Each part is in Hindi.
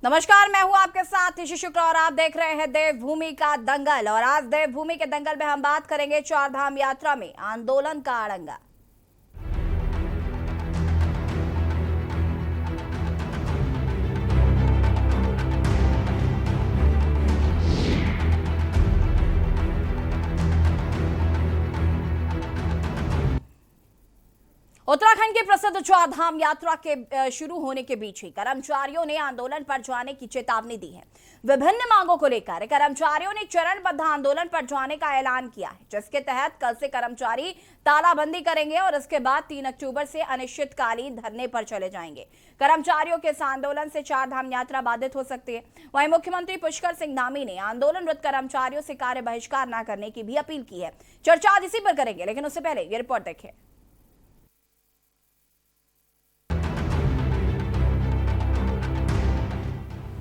नमस्कार, मैं हूं आपके साथ ऋषि शुक्ला और आप देख रहे हैं देवभूमि का दंगल। और आज देवभूमि के दंगल में हम बात करेंगे चार धाम यात्रा में आंदोलन का अड़ंगा। उत्तराखंड की प्रसिद्ध चार धाम यात्रा के शुरू होने के बीच ही कर्मचारियों ने आंदोलन पर जाने की चेतावनी दी है। विभिन्न मांगों को लेकर कर्मचारियों ने चरणबद्ध आंदोलन पर जाने का ऐलान किया है, जिसके तहत कल से कर्मचारी तालाबंदी करेंगे और इसके बाद 3 अक्टूबर से अनिश्चितकालीन धरने पर चले जाएंगे। कर्मचारियों के इस आंदोलन से चार धाम यात्रा बाधित हो सकती है। वहीं मुख्यमंत्री पुष्कर सिंह धामी ने आंदोलनरत कर्मचारियों से कार्य बहिष्कार न करने की भी अपील की है। चर्चा आज इसी पर करेंगे, लेकिन उससे पहले ये रिपोर्ट देखें।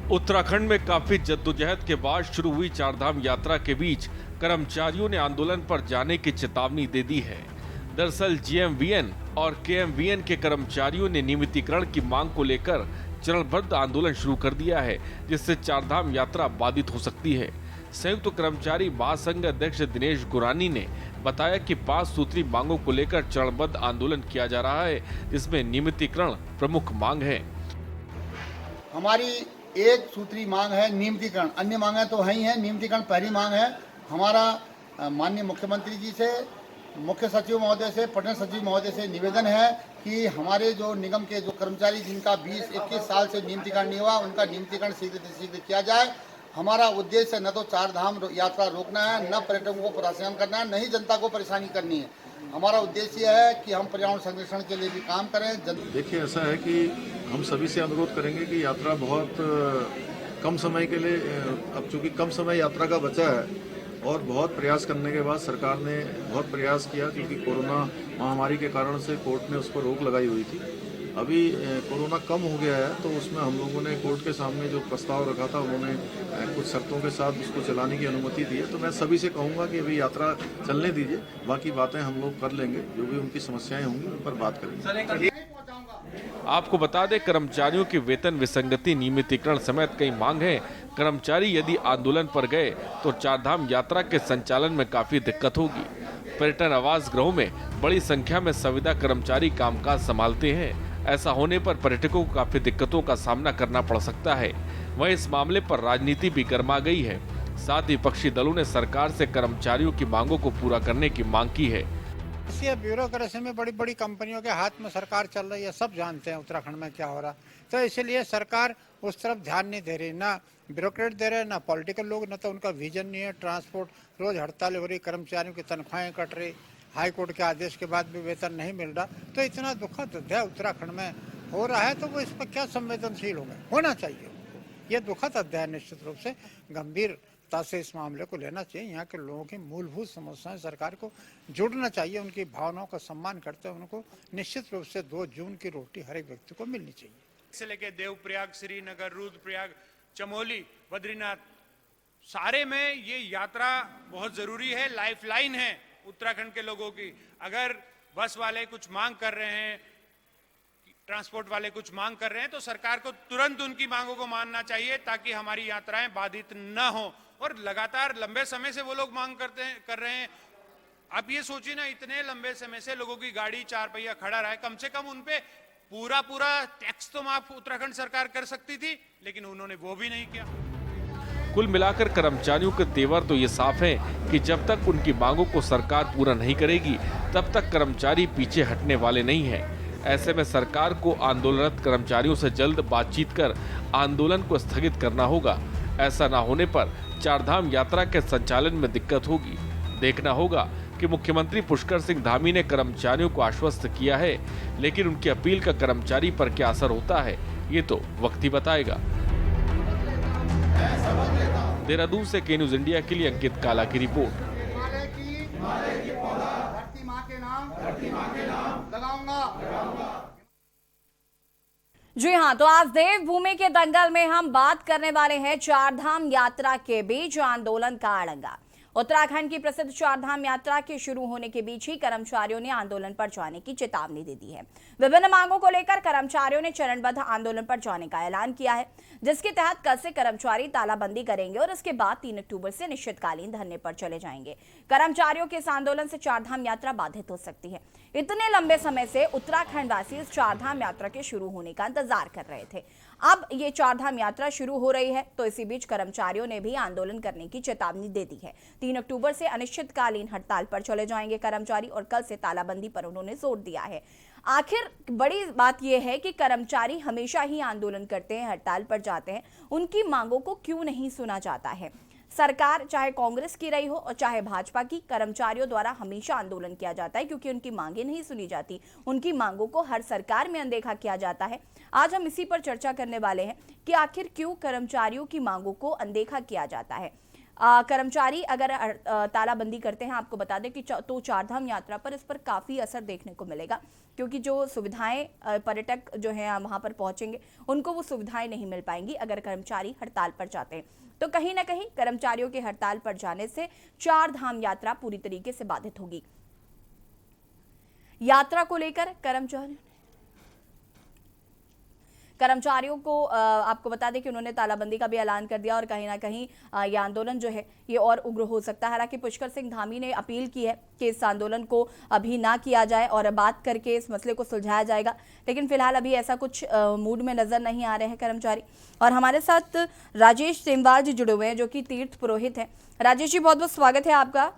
उत्तराखंड में काफी जद्दोजहद के बाद शुरू हुई चारधाम यात्रा के बीच कर्मचारियों ने आंदोलन पर जाने की चेतावनी दे दी है। दरअसल जीएमवीएन और केएमवीएन के कर्मचारियों ने नियमितीकरण की मांग को लेकर चरणबद्ध आंदोलन शुरू कर दिया है, जिससे चारधाम यात्रा बाधित हो सकती है। संयुक्त कर्मचारी महासंघ अध्यक्ष दिनेश गुरानी ने बताया कि 5 सूत्री मांगों को लेकर चरणबद्ध आंदोलन किया जा रहा है, जिसमें नियमितीकरण प्रमुख मांग है। हमारी एक सूत्री मांग है नियमितीकरण, अन्य मांगें तो है ही हैं। नियमितीकरण पहली मांग है। हमारा माननीय मुख्यमंत्री जी से, मुख्य सचिव महोदय से, पटना सचिव महोदय से निवेदन है कि हमारे जो निगम के जो कर्मचारी जिनका 20-21 साल से नियमितीकरण नहीं हुआ, उनका नियमितीकरण शीघ्र से शीघ्र किया जाए। हमारा उद्देश्य न तो चार धाम यात्रा रोकना है, न पर्यटकों को परेशान करना है, न ही जनता को परेशानी करनी है। हमारा उद्देश्य है कि हम पर्यावरण संरक्षण के लिए भी काम करें। देखिए, ऐसा है कि हम सभी से अनुरोध करेंगे कि यात्रा बहुत कम समय के लिए, अब चूंकि कम समय यात्रा का बचा है और बहुत प्रयास करने के बाद सरकार ने बहुत प्रयास किया, क्योंकि कोरोना महामारी के कारण से कोर्ट ने उस पर रोक लगाई हुई थी। अभी कोरोना कम हो गया है तो उसमें हम लोगों ने कोर्ट के सामने जो प्रस्ताव रखा था, उन्होंने कुछ शर्तों के साथ उसको चलाने की अनुमति दी है। तो मैं सभी से कहूँगा कि अभी यात्रा चलने दीजिए, बाकी बातें हम लोग कर लेंगे, जो भी उनकी समस्याएं होंगी उन पर बात करेंगे। आपको बता दें, कर्मचारियों की वेतन विसंगति, नियमितीकरण समेत कई मांग है। कर्मचारी यदि आंदोलन पर गए तो चारधाम यात्रा के संचालन में काफी दिक्कत होगी। पर्यटन आवास गृहों में बड़ी संख्या में संविदा कर्मचारी कामकाज संभालते हैं। ऐसा होने पर पर्यटकों को काफी दिक्कतों का सामना करना पड़ सकता है। वहीं इस मामले पर राजनीति भी गर्मा गई है। साथ ही विपक्षी दलों ने सरकार से कर्मचारियों की मांगों को पूरा करने की मांग की है। ये ब्यूरोक्रेसी में बड़ी बड़ी कंपनियों के हाथ में सरकार चल रही है, सब जानते हैं उत्तराखंड में क्या हो रहा। तो इसलिए सरकार उस तरफ ध्यान नहीं दे रही, ना ब्यूरोक्रेट दे रहे, ना पॉलिटिकल लोग, ना तो उनका विजन नहीं है। ट्रांसपोर्ट रोज हड़तालें हो रही, कर्मचारियों की तनख्वाहें कट रही, हाई कोर्ट के आदेश के बाद भी वेतन नहीं मिल रहा। तो इतना दुखद अध्याय उत्तराखंड में हो रहा है, तो वो इस पर क्या संवेदनशील होना चाहिए। ये दुखद अध्याय निश्चित रूप से गंभीरता से इस मामले को लेना चाहिए। यहाँ के लोगों की मूलभूत समस्याएं सरकार को जुड़ना चाहिए, उनकी भावनाओं का सम्मान करते हुए उनको निश्चित रूप से 2 जून की रोटी हर एक व्यक्ति को मिलनी चाहिए। से लेके देवप्रयाग, श्रीनगर, रुद्रप्रयाग, चमोली, बद्रीनाथ, सारे में ये यात्रा बहुत जरूरी है, लाइफलाइन है उत्तराखंड के लोगों की। अगर बस वाले कुछ मांग कर रहे हैं, ट्रांसपोर्ट वाले कुछ मांग कर रहे हैं, तो सरकार को तुरंत उनकी मांगों को मानना चाहिए, ताकि हमारी यात्राएं बाधित न हो। और लगातार लंबे समय से वो लोग मांग कर रहे हैं। आप ये सोचिए ना, इतने लंबे समय से लोगों की गाड़ी 4 पहिया खड़ा रहा है, कम से कम उनपे पूरा टैक्स तो माफ उत्तराखंड सरकार कर सकती थी, लेकिन उन्होंने वो भी नहीं किया। कुल मिलाकर कर्मचारियों के तेवर तो ये साफ है कि जब तक उनकी मांगों को सरकार पूरा नहीं करेगी, तब तक कर्मचारी पीछे हटने वाले नहीं हैं। ऐसे में सरकार को आंदोलनरत कर्मचारियों से जल्द बातचीत कर आंदोलन को स्थगित करना होगा। ऐसा न होने पर चारधाम यात्रा के संचालन में दिक्कत होगी। देखना होगा कि मुख्यमंत्री पुष्कर सिंह धामी ने कर्मचारियों को आश्वस्त किया है, लेकिन उनकी अपील का कर्मचारी पर क्या असर होता है, ये तो वक्त ही बताएगा। देहरादून से के न्यूज इंडिया के लिए अंकित काला की रिपोर्ट। जी हाँ, तो आज देवभूमि के दंगल में हम बात करने वाले हैं चारधाम यात्रा के बीच आंदोलन का अड़ंगा। उत्तराखंड की प्रसिद्ध चारधाम यात्रा के शुरू होने के बीच ही कर्मचारियों ने आंदोलन पर जाने की चेतावनी दे दी है। विभिन्न मांगों को लेकर कर्मचारियों ने चरणबद्ध आंदोलन पर जाने का ऐलान किया है, जिसके तहत कल से कर्मचारी तालाबंदी करेंगे और इसके बाद 3 अक्टूबर से अनिश्चितकालीन धरने पर चले जाएंगे। कर्मचारियों के इस आंदोलन से चारधाम यात्रा बाधित हो सकती है। इतने लंबे समय से उत्तराखंड वासी इस चारधाम यात्रा के शुरू होने का इंतजार कर रहे थे। अब ये चारधाम यात्रा शुरू हो रही है, तो इसी बीच कर्मचारियों ने भी आंदोलन करने की चेतावनी दे दी है। 3 अक्टूबर से अनिश्चितकालीन हड़ताल पर चले जाएंगे कर्मचारी और कल से तालाबंदी पर उन्होंने जोर दिया है। आखिर बड़ी बात यह है कि कर्मचारी हमेशा ही आंदोलन करते हैं, हड़ताल पर जाते हैं, उनकी मांगों को क्यों नहीं सुना जाता है। सरकार चाहे कांग्रेस की रही हो और चाहे भाजपा की, कर्मचारियों द्वारा हमेशा आंदोलन किया जाता है क्योंकि उनकी मांगें नहीं सुनी जाती। उनकी मांगों को हर सरकार में अनदेखा किया जाता है। आज हम इसी पर चर्चा करने वाले हैं कि आखिर क्यों कर्मचारियों की मांगों को अनदेखा किया जाता है। कर्मचारी अगर तालाबंदी करते हैं, आपको बता दें कि तो चारधाम यात्रा पर इस पर काफ़ी असर देखने को मिलेगा, क्योंकि जो सुविधाएं पर्यटक जो हैं वहाँ पर पहुँचेंगे उनको वो सुविधाएं नहीं मिल पाएंगी अगर कर्मचारी हड़ताल पर जाते हैं। तो कहीं ना कहीं कर्मचारियों के हड़ताल पर जाने से चारधाम यात्रा पूरी तरीके से बाधित होगी। यात्रा को लेकर कर्मचारियों को आपको बता दें कि उन्होंने तालाबंदी का भी ऐलान कर दिया और कहीं ना कहीं ये आंदोलन जो है ये और उग्र हो सकता है। हालांकि पुष्कर सिंह धामी ने अपील की है कि इस आंदोलन को अभी ना किया जाए और बात करके इस मसले को सुलझाया जाएगा, लेकिन फिलहाल अभी ऐसा कुछ मूड में नजर नहीं आ रहे हैं कर्मचारी। और हमारे साथ राजेश सेमवाल जी जुड़े हुए हैं, जो कि तीर्थ पुरोहित हैं। राजेश जी, बहुत बहुत स्वागत है आपका।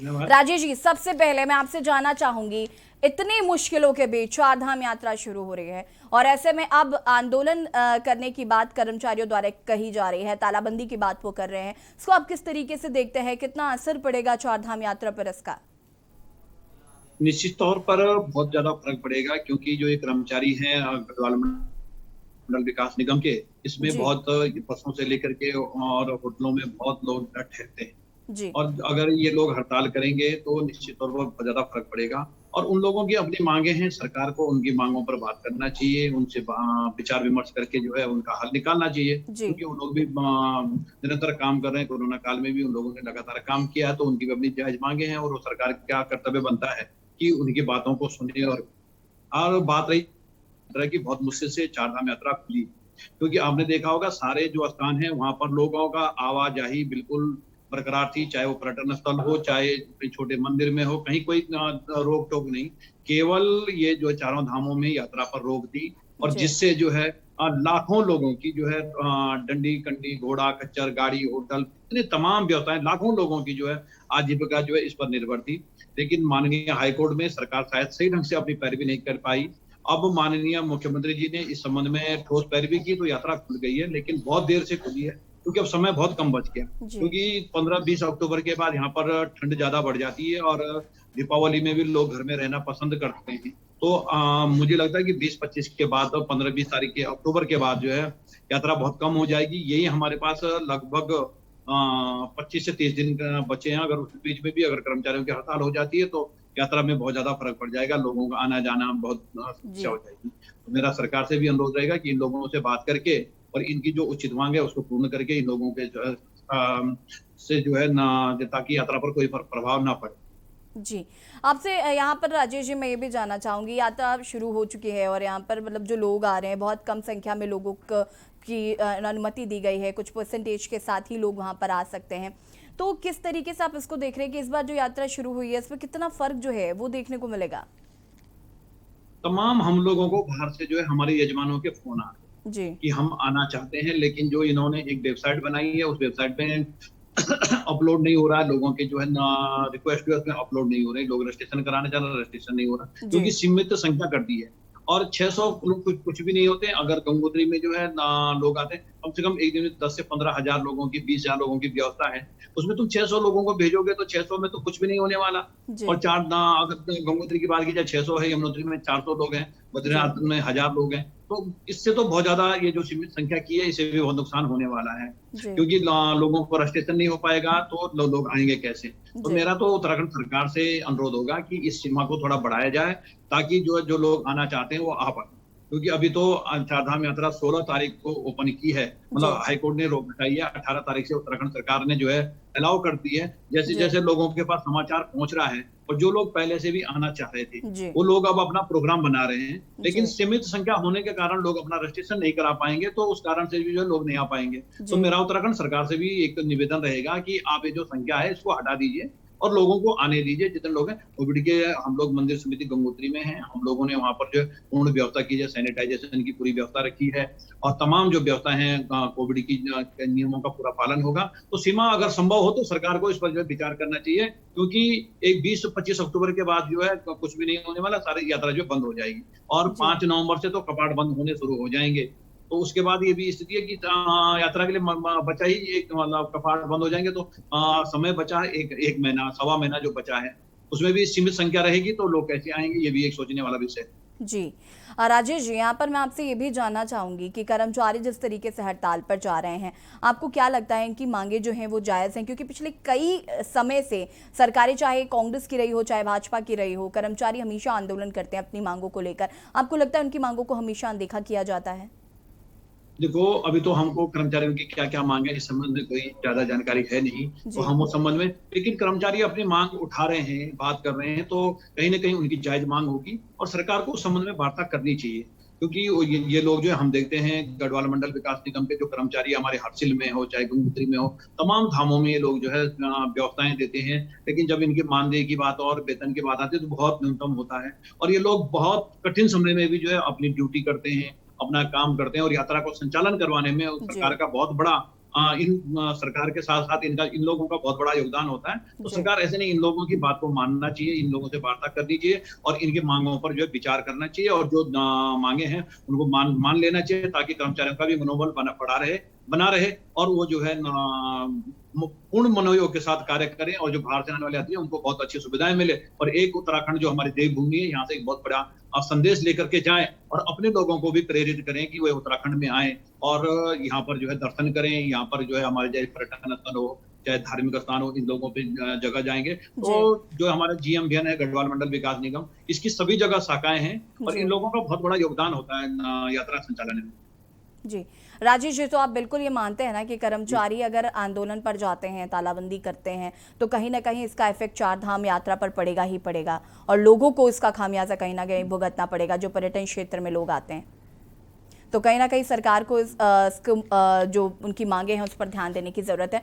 राजेश जी, सबसे पहले मैं आपसे जानना चाहूंगी, इतनी मुश्किलों के बीच चारधाम यात्रा शुरू हो रही है और ऐसे में अब आंदोलन करने की बात कर्मचारियों द्वारा कही जा रही है, तालाबंदी की बात वो कर रहे हैं, इसको आप किस तरीके से देखते हैं? कितना असर पड़ेगा चारधाम यात्रा पर इसका? निश्चित तौर पर बहुत ज्यादा फर्क पड़ेगा, क्योंकि जो ये कर्मचारी हैं गढ़वाल मंडल विकास निगम के, इसमें बहुत बसों से लेकर के और होटलों में बहुत लोग ठहरते हैं जी। और अगर ये लोग हड़ताल करेंगे तो निश्चित तौर पर बहुत ज्यादा फर्क पड़ेगा। और उन लोगों की अपनी मांगे हैं, सरकार को उनकी मांगों पर बात करना चाहिए, उनसे विचार विमर्श करके जो है उनका हल निकालना चाहिए, क्योंकि उन लोग भी निरंतर काम कर रहे हैं। कोरोना काल में भी उन लोगों ने लगातार काम किया, तो उनकी भी अपनी जायज मांगे हैं और सरकार का कर्तव्य बनता है कि उनकी बातों को सुने। और बात रही तरह की, बहुत मुश्किल से चारधाम यात्रा खुली, क्योंकि आपने देखा होगा सारे जो स्थान है वहां पर लोगों का आवाजाही बिल्कुल बरकरार थी, चाहे वो पर्यटन स्थल हो, चाहे कहीं छोटे मंदिर में हो, कहीं कोई रोक टोक नहीं। केवल ये जो चारों धामों में यात्रा पर रोक दी और जिससे जो है लाखों लोगों की जो है डंडी कंडी घोड़ा खच्चर गाड़ी होटल इतने तमाम व्यवसाय लाखों लोगों की जो है आजीविका जो है इस पर निर्भर थी। लेकिन माननीय हाईकोर्ट में सरकार शायद सही ढंग से अपनी पैरवी नहीं कर पाई। अब माननीय मुख्यमंत्री जी ने इस संबंध में ठोस पैरवी की तो यात्रा खुल गई है, लेकिन बहुत देर से खुली है क्योंकि अब समय बहुत कम बच गया, क्योंकि 15-20 अक्टूबर के बाद यहाँ पर ठंड ज्यादा बढ़ जाती है और दीपावली में भी लोग घर में रहना पसंद करते हैं। तो मुझे लगता है कि 20-25 के बाद 15-20 तारीख के अक्टूबर के बाद जो है यात्रा बहुत कम हो जाएगी। यही हमारे पास लगभग 25 से 30 दिन बचे हैं। अगर उस बीच में भी अगर कर्मचारियों की हड़ताल हो जाती है तो यात्रा में बहुत ज्यादा फर्क पड़ जाएगा, लोगों का आना जाना बहुत समस्या हो जाएगी। तो मेरा सरकार से भी अनुरोध रहेगा कि इन लोगों से बात करके और इनकी जो उचित मांग है उसको पूर्ण करके इन लोगों के जो है से जो है ना, ताकि यात्रा पर कोई प्रभाव ना पड़े। जी, आपसे यहाँ पर राजेश जी मैं ये भी जानना चाहूँगी, यात्रा शुरू हो चुकी है और यहाँ पर मतलब जो लोग आ रहे हैं, बहुत कम संख्या में लोगों की अनुमति दी गई है, कुछ परसेंटेज के साथ ही लोग वहाँ पर आ सकते हैं। तो किस तरीके से आप इसको देख रहे हैं कि इस बार जो यात्रा शुरू हुई है इसमें कितना फर्क जो है वो देखने को मिलेगा? तमाम हम लोगों को बाहर से जो है हमारे यजमानों के फोन आ रहे जी कि हम आना चाहते हैं, लेकिन जो इन्होंने एक वेबसाइट बनाई है उस वेबसाइट पे अपलोड नहीं हो रहा है। लोगों के जो है रिक्वेस्ट जो है उसमें अपलोड नहीं हो रहे, लोग रजिस्ट्रेशन कराने जा रहे हैं, रजिस्ट्रेशन नहीं हो रहा क्योंकि सीमित संख्या कर दी है और 600 लोग कुछ भी नहीं होते। अगर गंगोत्री में जो है लोग आते हैं, कम से कम एक दिन में 10 से 15 हजार लोगों की 20 हजार लोगों की व्यवस्था है, उसमें तुम 600 लोगों को भेजोगे तो 600 में तो कुछ भी नहीं होने वाला। और अगर गंगोत्री की बात की जाए 600 है, यमुनोत्री में 400 लोग हैं, बद्रीनाथ में 1000 लोग हैं, तो इससे तो बहुत ज्यादा ये जो सीमित संख्या की है इससे भी बहुत नुकसान होने वाला है, क्योंकि लोगों को रजिस्ट्रेशन नहीं हो पाएगा तो लोग आएंगे कैसे। तो मेरा तो उत्तराखंड सरकार से अनुरोध होगा कि इस सीमा को थोड़ा बढ़ाया जाए ताकि जो लोग आना चाहते हैं वो आ पाए। क्योंकि अभी तो चारधाम यात्रा 16 तारीख को ओपन की है, मतलब हाईकोर्ट ने रोक हटाई है। 18 तारीख से उत्तराखंड सरकार ने जो है अलाउ कर दी है। जैसे जैसे लोगों के पास समाचार पहुंच रहा है, और जो लोग पहले से भी आना चाह रहे थे वो लोग अब अपना प्रोग्राम बना रहे हैं, लेकिन सीमित संख्या होने के कारण लोग अपना रजिस्ट्रेशन नहीं करा पाएंगे, तो उस कारण से भी जो लोग नहीं आ पाएंगे। तो मेरा उत्तराखंड सरकार से भी एक निवेदन रहेगा कि आप ये जो संख्या है इसको हटा दीजिए और लोगों को आने दीजिए जितने लोग हैं। कोविड के हम लोग मंदिर समिति गंगोत्री में हैं, हम लोगों ने वहां पर जो पूर्ण व्यवस्था की है, सैनिटाइजेशन की पूरी व्यवस्था रखी है और तमाम जो व्यवस्था है कोविड की नियमों का पूरा पालन होगा। तो सीमा अगर संभव हो तो सरकार को इस पर जो है विचार करना चाहिए, क्योंकि एक 20-25 अक्टूबर के बाद जो है कुछ भी नहीं होने वाला, सारी यात्रा जो बंद हो जाएगी और 5 नवंबर से तो कपाट बंद होने शुरू हो जाएंगे। तो उसके बाद ये भी स्थिति है कि यात्रा के लिए बचा ही एक, मतलब कपाट बंद हो जाएंगे तो समय बचा है एक महीना, सवा महीना जो बचा है, उसमें भी सीमित संख्या रहेगी तो लोग कैसे आएंगे, ये भी एक सोचने वाला विषय है। जी राजेश जी, यहाँ पर मैं आपसे ये भी जानना चाहूंगी कि कर्मचारी जिस तरीके से हड़ताल पर जा रहे हैं, आपको क्या लगता है इनकी मांगे जो हैं वो जायज़ हैं? क्योंकि पिछले कई समय से सरकारें, चाहे कांग्रेस की रही हो चाहे भाजपा की रही हो, कर्मचारी हमेशा आंदोलन करते हैं अपनी मांगों को लेकर। आपको लगता है उनकी मांगों को हमेशा अनदेखा किया जाता है? देखो, अभी तो हमको कर्मचारियों की क्या क्या मांग है इस संबंध में कोई ज्यादा जानकारी है नहीं, तो हम उस संबंध में, लेकिन कर्मचारी अपनी मांग उठा रहे हैं, बात कर रहे हैं, तो कहीं ना कहीं उनकी जायज मांग होगी और सरकार को उस संबंध में वार्ता करनी चाहिए। क्योंकि ये लोग जो है, हम देखते हैं गढ़वाल मंडल विकास निगम के जो कर्मचारी हमारे हरसिल में हो चाहे गंगोत्री में हो, तमाम धामों में ये लोग जो है व्यवस्थाएं देते हैं, लेकिन जब इनके मानदेय की बात और वेतन की बात आती है तो बहुत न्यूनतम होता है और ये लोग बहुत कठिन समय में भी जो है अपनी ड्यूटी करते हैं, अपना काम करते हैं और यात्रा को संचालन करवाने में सरकार का बहुत बड़ा सरकार के साथ साथ इन लोगों का बहुत बड़ा योगदान होता है। तो सरकार ऐसे नहीं, इन लोगों की बात को मानना चाहिए, इन लोगों से वार्ता करनी चाहिए और इनकी मांगों पर जो है विचार करना चाहिए और जो मांगे हैं उनको मान लेना चाहिए, ताकि कर्मचारियों का भी मनोबल बना रहे और वो जो है पूर्ण मनोयोग के साथ कार्य करें और जो बाहर से आने वाले आते हैं उनको बहुत अच्छी सुविधाएं मिले और एक उत्तराखंड जो हमारी देवभूमि है, यहाँ से एक बहुत बड़ा संदेश लेकर के जाएं और अपने लोगों को भी प्रेरित करें कि वे उत्तराखंड में आए और यहाँ पर जो है दर्शन करें। यहाँ पर जो है हमारे चाहे पर्यटन स्थल हो चाहे धार्मिक स्थान हो, इन लोगों पे जगह जाएंगे। तो जो हमारा GMVN है, गढ़वाल मंडल विकास निगम, इसकी सभी जगह शाखाएं हैं और इन लोगों का बहुत बड़ा योगदान होता है यात्रा संचालन में। जी राजेश जी, तो आप बिल्कुल ये मानते हैं ना कि कर्मचारी अगर आंदोलन पर जाते हैं, तालाबंदी करते हैं, तो कहीं ना कहीं इसका इफेक्ट चारधाम यात्रा पर पड़ेगा ही पड़ेगा और लोगों को इसका खामियाजा कहीं ना कहीं भुगतना पड़ेगा, जो पर्यटन क्षेत्र में लोग आते हैं। तो कहीं ना कहीं सरकार को जो उनकी मांगे हैं उस पर ध्यान देने की ज़रूरत है।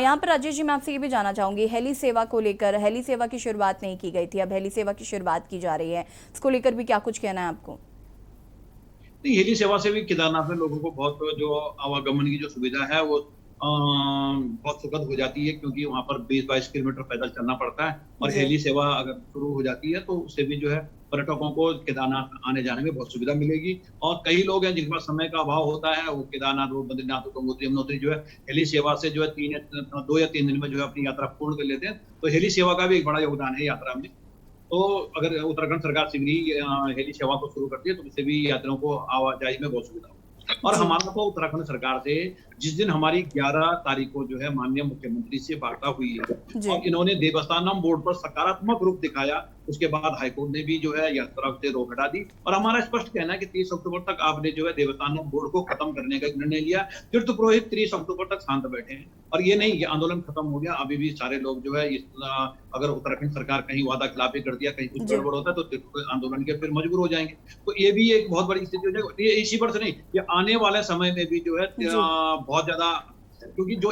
यहाँ पर राजेश जी, मैं आपसे ये भी जानना चाहूँगी, हेली सेवा को लेकर, हेली सेवा की शुरुआत नहीं की गई थी, अब हेली सेवा की शुरुआत की जा रही है, इसको लेकर भी क्या कुछ कहना है आपको? हेली सेवा से भी केदारनाथ में लोगों को बहुत जो आवागमन की जो सुविधा है वो बहुत सुखद हो जाती है, क्योंकि वहां पर 20-22 किलोमीटर पैदल चलना पड़ता है और हेली सेवा अगर शुरू हो जाती है तो उससे भी जो है पर्यटकों को केदारनाथ आने जाने में बहुत सुविधा मिलेगी। और कई लोग हैं जिनके पास समय का अभाव होता है, वो केदारनाथ रोड, बद्रीनाथ, गंगोत्री, यमुनोत्री जो है हेली सेवा से जो है 2 या 3 दिन में जो है अपनी यात्रा पूर्ण कर लेते हैं। तो हेली सेवा का भी एक बड़ा योगदान है यात्रा में। तो अगर उत्तराखंड सरकार शीघ्र ही हेली सेवा को शुरू करती है तो उससे भी यात्रियों को आवाजाही में बहुत सुविधा होगी। और हमारा तो उत्तराखंड सरकार से जिस दिन हमारी 11 तारीख को जो है माननीय मुख्यमंत्री से वार्ता हुई है और इन्होंने देवस्थानम बोर्ड पर सकारात्मक रूप दिखाया, उसके बाद हाईकोर्ट ने भी जो है यात्रा से रोक हटा दी और हमारा स्पष्ट कहना है कि 30 अक्टूबर तक आपने जो है देवस्थानम बोर्ड को खत्म करने का निर्णय लिया। तीर्थ पुरोहित 30 अक्टूबर तक शांत बैठे हैं और ये नहीं, ये आंदोलन खत्म हो गया। अभी भी सारे लोग जो है अगर उत्तराखंड सरकार कहीं वादा खिलाफी कर दिया, कहीं कुछ गड़बड़ होता है तो तीर्थ आंदोलन के फिर मजबूर हो जाएंगे। तो ये भी एक बहुत बड़ी स्थिति हो जाएगी। ये इसी वर्ष नहीं, ये आने वाले समय में भी जो है बहुत ज्यादा, क्योंकि जो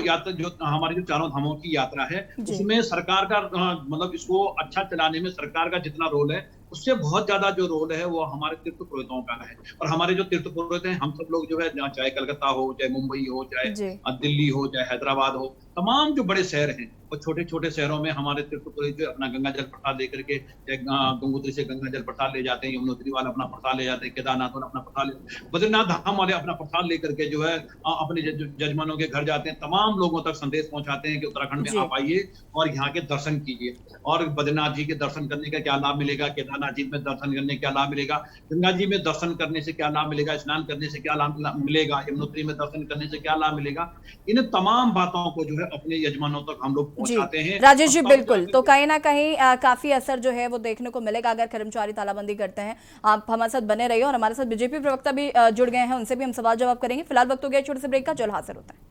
हमारी जो चारों धामों की यात्रा है उसमें सरकार का मतलब इसको अच्छा चलाने में सरकार का जितना रोल है उससे बहुत ज्यादा जो रोल है वो हमारे तीर्थ पुरोहितों का है। और हमारे जो तीर्थ पुरोहित हैं, हम सब लोग जो है, चाहे कलकत्ता हो, चाहे मुंबई हो, चाहे दिल्ली हो, चाहे हैदराबाद हो, तमाम जो बड़े शहर हैं और छोटे छोटे शहरों में हमारे तीर्थ पुरोहित जो अपना गंगा जल प्रसाद लेकर के, गंगोत्री से गंगा जल प्रसाद ले जाते हैं, यमुनोत्री वाले अपना प्रसाद ले जाते हैं, केदारनाथ वाले अपना प्रसाद, बद्रीनाथ धाम वाले अपना प्रसाद लेकर के जो है अपने जजमानों के घर जाते हैं, तमाम लोगों तक संदेश पहुंचाते हैं कि उत्तराखंड में आप आइए और यहाँ के दर्शन कीजिए। और बद्रीनाथ जी के दर्शन करने का क्या लाभ मिलेगा, केदारनाथ गंगा जी में दर्शन करने क्या लाभ मिलेगा, गंगा जी में दर्शन करने से क्या लाभ मिलेगा, स्नान करने से क्या लाभ मिलेगा, यमुनोत्री में दर्शन करने से क्या लाभ मिलेगा, इन तमाम बातों को जो है अपने यजमानों तक हम लोग पहुंचाते हैं। राजेश जी बिल्कुल, तो कहीं ना कहीं काफी असर जो है वो देखने को मिलेगा अगर कर्मचारी तालाबंदी करते हैं। आप हमारे साथ बने रहिए और हमारे साथ बीजेपी प्रवक्ता भी जुड़ गए हैं, उनसे भी हम सवाल जवाब करेंगे। फिलहाल वक्त हो गया छोटे से ब्रेक का, जल्द हाजिर होता है।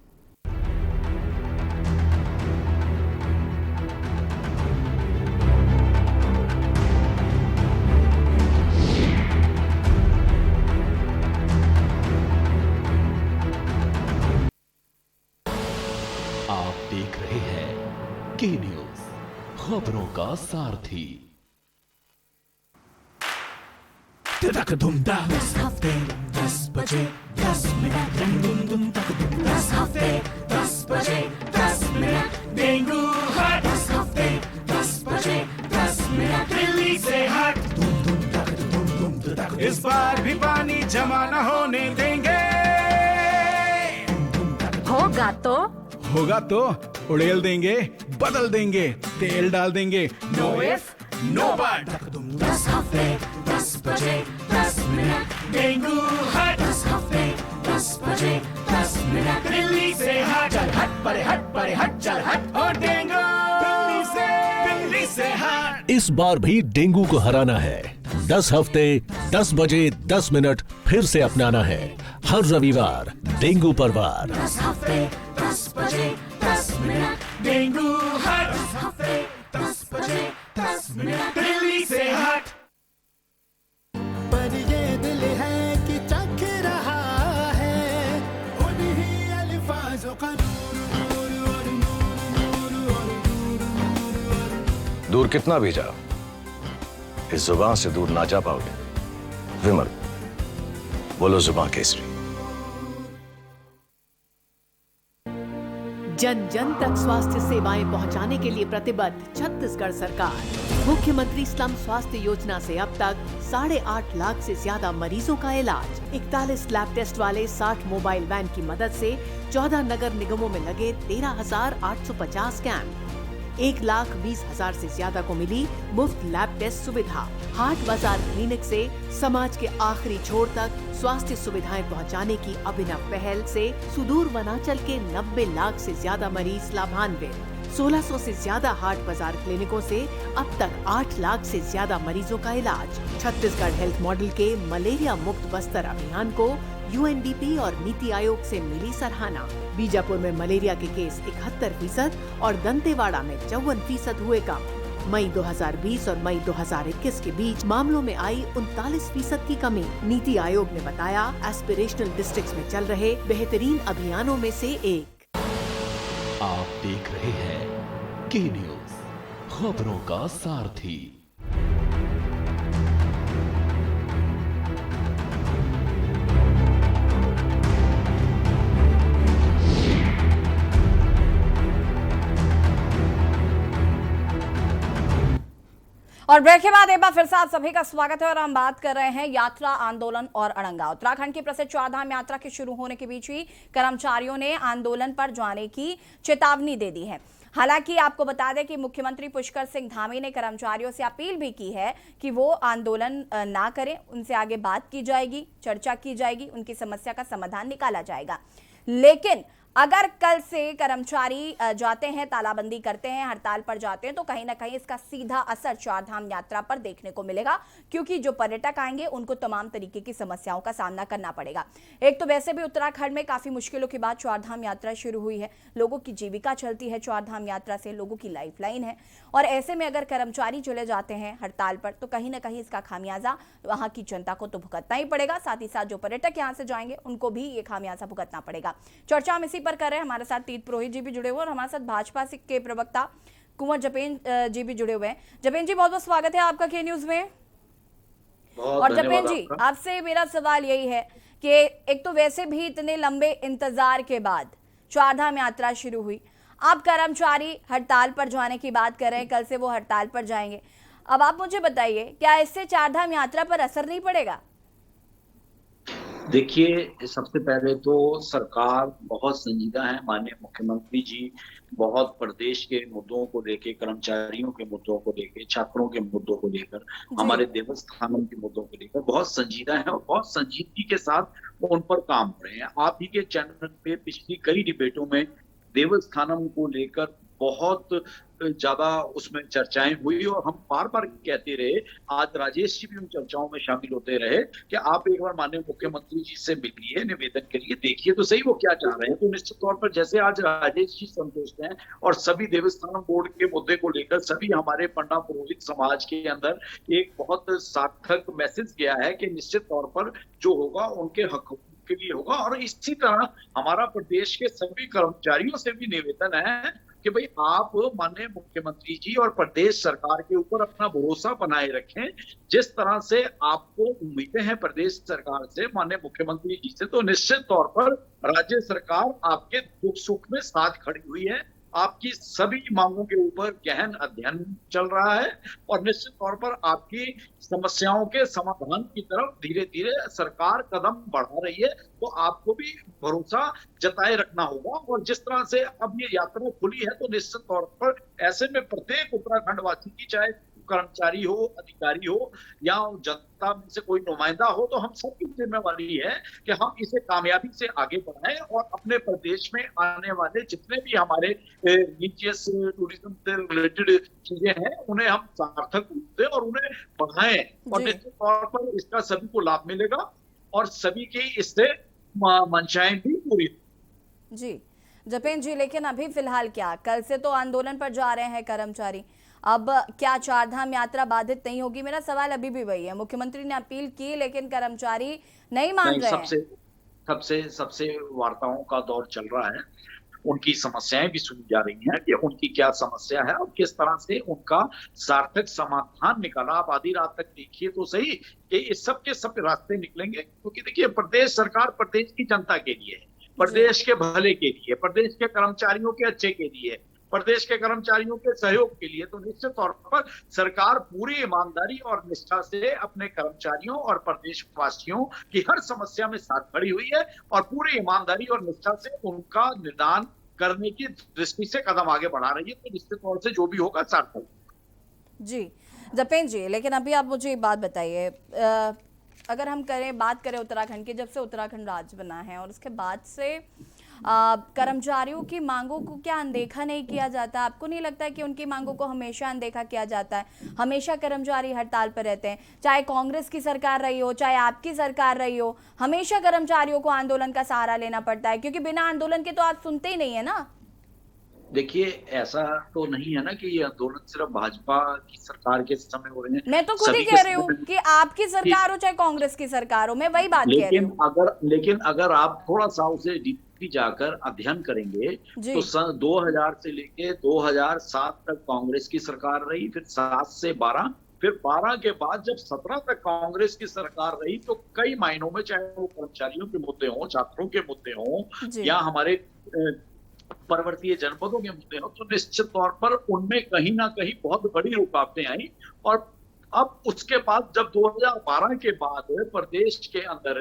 आप देख रहे हैं के न्यूज, खबरों का सारथी। दस हफ्ते 10 बजे 10 मिनट, दस हफ्ते 10 बजे 10 मिनट, डेंगू हट 10 हफ्ते 10 बजे 10 मिनट, दिल्ली से हट। इस बार भी पानी जमा न होने देंगे। होगा तो उड़ेल देंगे, बदल देंगे, तेल डाल देंगे। Know if no but. 10 हफ्ते 10 बजे 10 मिनट, डेंगू हट 10 हफ्ते 10 बजे 10 मिनट, दिल्ली से हट। चल हट परे हट चल हट, और डेंगू दिल्ली से हट। इस बार भी डेंगू को हराना है। 10 हफ्ते 10 बजे 10 मिनट फिर से अपनाना है। हर रविवार डेंगू पर वार। 10 हफ्ते 10 बजे 10 मिनट, डेंगू हट 10 हफ्ते 10 बजे 10 मिनट, दिल्ली से हट। पर ये दिल है कि चख रहा है उन्हीं अल्फाजों का दूर कितना भी जाओ, इस जुबान से दूर ना जा पाओगे। विमल, बोलो जुबान केसरी। जन जन तक स्वास्थ्य सेवाएं पहुंचाने के लिए प्रतिबद्ध छत्तीसगढ़ सरकार। मुख्यमंत्री स्लम स्वास्थ्य योजना से अब तक 8.5 लाख से ज्यादा मरीजों का इलाज। 41 लैब टेस्ट वाले 60 मोबाइल वैन की मदद से 14 नगर निगमों में लगे 13,850 कैंप। 1,20,000 से ज्यादा को मिली मुफ्त लैब टेस्ट सुविधा। हाट बाजार क्लिनिक से समाज के आखिरी छोर तक स्वास्थ्य सुविधाएं पहुंचाने की अभिनव पहल से सुदूर वनांचल के 90 लाख से ज्यादा मरीज लाभान्वित। 1600 से ज्यादा हाट बाजार क्लिनिकों से अब तक 8 लाख से ज्यादा मरीजों का इलाज। छत्तीसगढ़ हेल्थ मॉडल के मलेरिया मुक्त बस्तर अभियान को UNDP और नीति आयोग से मिली सराहना। बीजापुर में मलेरिया के केस 71% और दंतेवाड़ा में 54% हुए कम। मई 2020 और मई 2021 के बीच मामलों में आई 39% की कमी। नीति आयोग ने बताया एस्पिरेशनल डिस्ट्रिक्ट्स में चल रहे बेहतरीन अभियानों में से एक। आप देख रहे हैं के न्यूज, खबरों का सारथी। और ब्रेक के बाद एक बार फिर से आप सभी का स्वागत है और हम बात कर रहे हैं यात्रा, आंदोलन और अड़ंगा। उत्तराखंड की प्रसिद्ध चारधाम यात्रा के शुरू होने के बीच ही कर्मचारियों ने आंदोलन पर जाने की चेतावनी दे दी है। हालांकि आपको बता दें कि मुख्यमंत्री पुष्कर सिंह धामी ने कर्मचारियों से अपील भी की है कि वो आंदोलन ना करें, उनसे आगे बात की जाएगी, चर्चा की जाएगी, उनकी समस्या का समाधान निकाला जाएगा। लेकिन अगर कल से कर्मचारी जाते हैं, तालाबंदी करते हैं, हड़ताल पर जाते हैं, तो कहीं ना कहीं इसका सीधा असर चारधाम यात्रा पर देखने को मिलेगा, क्योंकि जो पर्यटक आएंगे उनको तमाम तरीके की समस्याओं का सामना करना पड़ेगा। एक तो वैसे भी उत्तराखंड में काफी मुश्किलों के बाद चारधाम यात्रा शुरू हुई है, लोगों की जीविका चलती है चारधाम यात्रा से, लोगों की लाइफलाइन है, और ऐसे में अगर कर्मचारी चले जाते हैं हड़ताल पर तो कहीं ना कहीं इसका खामियाजा वहां की जनता को तो भुगतना ही पड़ेगा, साथ ही साथ जो पर्यटक यहाँ से जाएंगे उनको भी ये खामियाजा भुगतना पड़ेगा। चर्चा हम इसी पर कर रहे हैं। हमारे साथ तीत पुरोहित जी भी जुड़े हुए और हमारे साथ भाजपा के प्रवक्ता कुंवर जपेन जी भी जुड़े हुए हैं। जपेन जी, बहुत बहुत स्वागत है आपका के न्यूज में। और जपेन जी, आपसे मेरा सवाल यही है कि एक तो वैसे भी इतने लंबे इंतजार के बाद चारधाम यात्रा शुरू हुई, आप कर्मचारी हड़ताल पर जाने की बात कर रहे हैं, कल से वो हड़ताल पर जाएंगे। अब आप मुझे बताइए, क्या इससे चारधाम यात्रा पर असर नहीं पड़ेगा? देखिए, सबसे पहले तो सरकार बहुत संजीदा है। माननीय मुख्यमंत्री जी बहुत प्रदेश के मुद्दों को लेके, कर्मचारियों के मुद्दों को लेके, छात्रों के मुद्दों को लेकर, हमारे देवस्थानम के मुद्दों को लेकर बहुत संजीदा है और बहुत संजीदगी के साथ वो उन पर काम कर रहे हैं। आप ही के चैनल पे पिछली कई डिबेटों में देवस्थानम को लेकर बहुत ज्यादा उसमें चर्चाएं हुई और हम बार बार कहते रहे, आज राजेश जी भी उन चर्चाओं में शामिल होते रहे कि आप एक बार माननीय मुख्यमंत्री जी से मिलिए, निवेदन करिए, देखिए तो सही वो क्या चाह रहे हैं। तो निश्चित तौर पर जैसे आज राजेश जी संतुष्ट हैं और सभी देवस्थानम बोर्ड के मुद्दे को लेकर सभी हमारे पंडा पुरोहित समाज के अंदर एक बहुत सार्थक मैसेज गया है कि निश्चित तौर पर जो होगा उनके हक के लिए होगा। और इसी तरह हमारा प्रदेश के सभी कर्मचारियों से भी निवेदन है कि भाई आप माननीय मुख्यमंत्री जी और प्रदेश सरकार के ऊपर अपना भरोसा बनाए रखें। जिस तरह से आपको उम्मीदें हैं प्रदेश सरकार से, माननीय मुख्यमंत्री जी से, तो निश्चित तौर पर राज्य सरकार आपके दुख सुख में साथ खड़ी हुई है। आपकी सभी मांगों के ऊपर गहन अध्ययन चल रहा है और निश्चित तौर पर आपकी समस्याओं के समाधान की तरफ धीरे धीरे सरकार कदम बढ़ा रही है। तो आपको भी भरोसा जताए रखना होगा। और जिस तरह से अब ये यात्रा खुली है तो निश्चित तौर पर ऐसे में प्रत्येक उत्तराखंड वासी की, चाहे कर्मचारी हो, अधिकारी हो या जनता में से कोई नुमाइंदा हो, तो हम सबकी जिम्मेवारी है कि हम इसे कामयाबी से आगे बढ़ाएं और अपने प्रदेश में आने वाले जितने भी हमारे रिलीजियस टूरिज्म से रिलेटेड चीजें हैं उन्हें हम सार्थक रूप से और उन्हें बढ़ाएं। और निश्चित तौर पर इसका सभी को लाभ मिलेगा और सभी की इससे मंशाएं भी पूरी। जी जपेन जी, लेकिन अभी फिलहाल क्या, कल से तो आंदोलन पर जा रहे हैं कर्मचारी, अब क्या चारधाम यात्रा बाधित नहीं होगी? मेरा सवाल अभी भी वही है। मुख्यमंत्री ने अपील की लेकिन कर्मचारी नहीं मान रहे हैं। सबसे वार्ताओं का दौर चल रहा है, उनकी समस्याएं भी सुनी जा रही हैं कि उनकी क्या समस्या है और किस तरह से उनका सार्थक समाधान निकाला। आप आधी रात तक देखिए तो सही कि इस सब के सब रास्ते निकलेंगे, क्योंकि देखिए प्रदेश सरकार प्रदेश की जनता के लिए है, प्रदेश के भले के लिए, प्रदेश के कर्मचारियों के अच्छे के लिए, प्रदेश के कर्मचारियों के सहयोग के लिए। तो निश्चित तौर पर सरकार पूरी ईमानदारी और निष्ठा से अपने कर्मचारियों और प्रदेशवासियों की हर समस्या में साथ खड़ी हुई है और पूरी ईमानदारी और निष्ठा से उनका निदान करने की दृष्टि से कदम आगे बढ़ा रही है। तो निश्चित तौर से जो भी होगा सार्थक। जी जपेन जी, लेकिन अभी आप मुझे एक बात बताइए, अगर हम बात करें उत्तराखंड की, जब से उत्तराखंड राज्य बना है और उसके बाद से कर्मचारियों की मांगों को क्या अनदेखा नहीं किया जाता? आपको नहीं लगता है कि उनकी मांगों को हमेशा अनदेखा किया जाता है? हमेशा कर्मचारी हड़ताल पर रहते हैं, चाहे कांग्रेस की सरकार रही हो, चाहे आपकी सरकार रही हो, हमेशा कर्मचारियों को आंदोलन का सहारा लेना पड़ता है, क्योंकि बिना आंदोलन के तो आप सुनते ही नहीं है ना। देखिए, ऐसा तो नहीं है ना कि ये आंदोलन सिर्फ भाजपा की सरकार के समय हो रहे हैं। मैं तो खुद ही कह रही हूँ कि आपकी सरकार हो चाहे कांग्रेस की सरकार हो, मैं वही बात कह रही हूँ। लेकिन अगर आप थोड़ा सा उसे डीपली जाकर अध्ययन करेंगे तो सन 2000 से लेके 2007 तक कांग्रेस की सरकार रही, फिर 7 से 12, फिर 12 के बाद जब 17 तक कांग्रेस की सरकार रही, तो कई मायनों में, चाहे वो कर्मचारियों के मुद्दे हों, छात्रों के मुद्दे हों या हमारे पर्वतीय जनपदों के मुद्दे हो, तो निश्चित तौर पर उनमें कहीं ना कहीं बहुत बड़ी रुकावटें आई। और अब उसके बाद जब 2012 के बाद प्रदेश के अंदर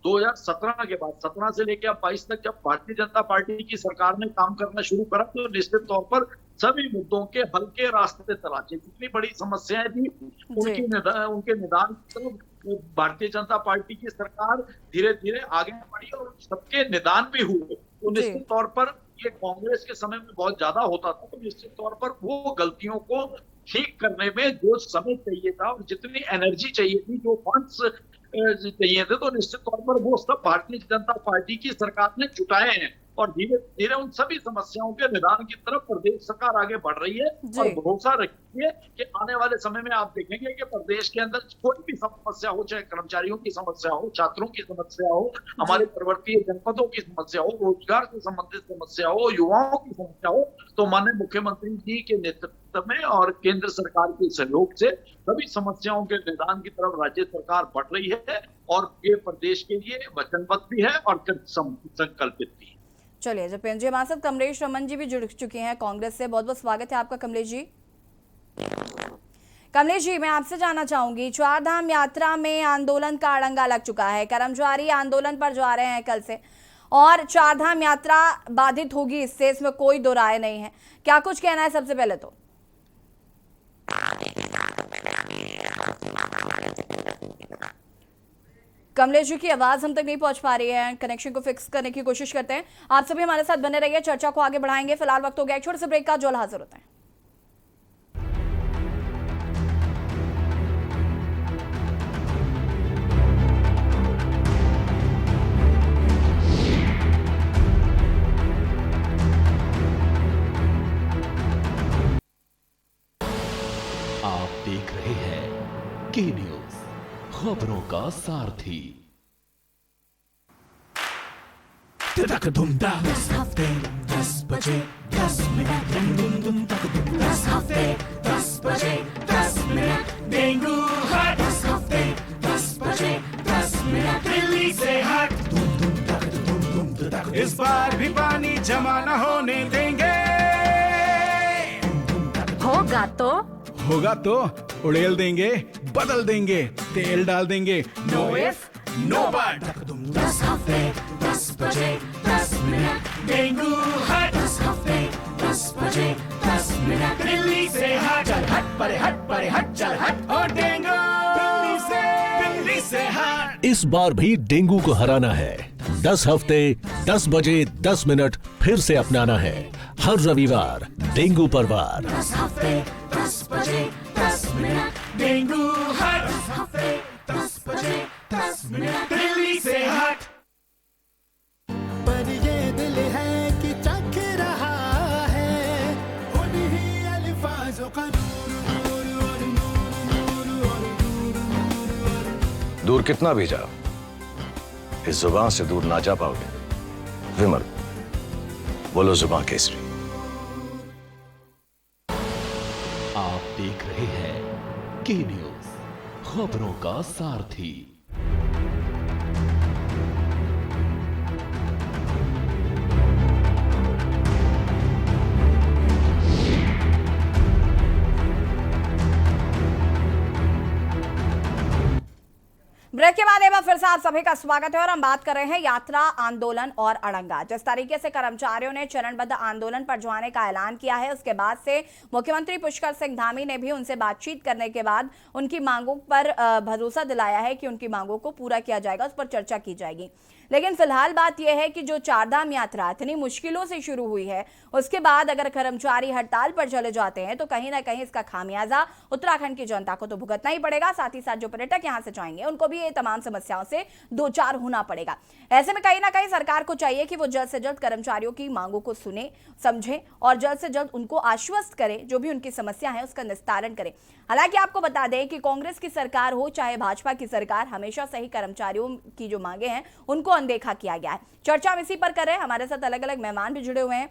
2017 के बाद 17 से लेकर 22 तक जब भारतीय जनता पार्टी की सरकार ने काम करना शुरू करा, तो निश्चित तौर पर सभी मुद्दों के हल के रास्ते तलाशे। जितनी बड़ी समस्याएं थी उनके निदान की भारतीय जनता पार्टी की सरकार धीरे धीरे आगे बढ़ी और सबके निदान भी हुए। तो निश्चित तौर पर ये कांग्रेस के समय में बहुत ज्यादा होता था, तो निश्चित तौर पर वो गलतियों को ठीक करने में जो समय चाहिए था और जितनी एनर्जी चाहिए थी, जो फंड्स चाहिए थे, तो निश्चित तौर पर वो सब भारतीय जनता पार्टी की सरकार ने जुटाए हैं और धीरे धीरे उन सभी समस्याओं के निदान की तरफ प्रदेश सरकार आगे बढ़ रही है। और भरोसा रखिए कि आने वाले समय में आप देखेंगे कि प्रदेश के अंदर कोई भी समस्या हो, चाहे कर्मचारियों की समस्या हो, छात्रों की समस्या हो, हमारे पर्वतीय जनपदों की समस्या हो, रोजगार से संबंधित समस्या हो, युवाओं की समस्या हो, तो माननीय मुख्यमंत्री जी के नेतृत्व में और केंद्र सरकार के सहयोग से सभी समस्याओं के निदान की तरफ राज्य सरकार बढ़ रही है और ये प्रदेश के लिए वचनबद्ध भी है और संकल्पित भी है। चलिए जपेन जी, हमारे साथ कमलेश रमन जी भी जुड़ चुके हैं कांग्रेस से। बहुत बहुत स्वागत है आपका कमलेश जी। कमलेश जी, मैं आपसे जानना चाहूंगी, चार धाम यात्रा में आंदोलन का अड़ंगा लग चुका है। कर्मचारी आंदोलन पर जा रहे हैं कल से, और चार धाम यात्रा बाधित होगी इससे, इसमें कोई दो राय नहीं है। क्या कुछ कहना है सबसे पहले तो? कमलेश जी की आवाज हम तक नहीं पहुंच पा रही है, कनेक्शन को फिक्स करने की कोशिश करते हैं। आप सभी हमारे साथ बने रहिए, चर्चा को आगे बढ़ाएंगे। फिलहाल वक्त हो गया एक छोटे से ब्रेक का, जो हाजिर होता है। आप देख रहे हैं के न्यूज, खबरों का सारथी। तक दुम दा 10 हफ्ते 10 बजे 10 मिनट दुम दुम दुम तक दुम 10 हफ्ते 10 बजे 10 मिनट डेंगू हट 10 हफ्ते 10 बजे 10 मिनट दिल्ली से हट दुम दुम तक दुम दुम तक। इस बार भी पानी जमा न होने देंगे। होगा तो उड़ेल देंगे, बदल देंगे, तेल डाल देंगे। Know if no but. 10 हफ्ते 10 बजे 10 मिनट डेंगू हट 10 हफ्ते 10 बजे 10 मिनट दिल्ली से हट चल हट परे हट चल हट और डेंगू दिल्ली से हट। इस बार भी डेंगू को हराना है। 10 हफ्ते 10 बजे 10 मिनट फिर से अपनाना है। हर रविवार डेंगू पर वार। 10 हफ्ते 10 बजे 10 मिनट डेंगू हट 10 हफ्ते 10 बजे 10 मिनट दिल्ली से हट। पर ये दिल है कि चख रहा है उन्हीं अल्फाजों का नूर और दूर कितना भी जाओ, इस जुबान से दूर ना जा पाओगे। विमल, बोलो जुबान केसरी। आप देख रहे हैं के न्यूज, खबरों का सारथी। ब्रेक के बाद एक बार फिर से आप सभी का स्वागत है और हम बात कर रहे हैं यात्रा, आंदोलन और अड़ंगा। जिस तरीके से कर्मचारियों ने चरणबद्ध आंदोलन पर जाने का ऐलान किया है, उसके बाद से मुख्यमंत्री पुष्कर सिंह धामी ने भी उनसे बातचीत करने के बाद उनकी मांगों पर भरोसा दिलाया है कि उनकी मांगों को पूरा किया जाएगा, उस पर चर्चा की जाएगी। लेकिन फिलहाल बात यह है कि जो चारधाम यात्रा इतनी मुश्किलों से शुरू हुई है, उसके बाद अगर कर्मचारी हड़ताल पर चले जाते हैं तो कहीं ना कहीं इसका खामियाजा उत्तराखंड की जनता को तो भुगतना ही पड़ेगा, साथ ही साथ जो पर्यटक यहां से जाएंगे उनको भी ये तमाम समस्याओं से दो चार होना पड़ेगा। ऐसे में कहीं ना कहीं सरकार को चाहिए कि वो जल्द से जल्द कर्मचारियों की मांगों को सुने, समझे और जल्द से जल्द उनको आश्वस्त करे, जो भी उनकी समस्या है उसका निस्तारण करे। हालांकि आपको बता दें कि कांग्रेस की सरकार हो चाहे भाजपा की सरकार, हमेशा से ही कर्मचारियों की जो मांगे हैं उनको अनदेखा किया गया है। चर्चा हम इसी पर कर रहे हैं, हमारे साथ अलग अलग मेहमान भी जुड़े हुए हैं।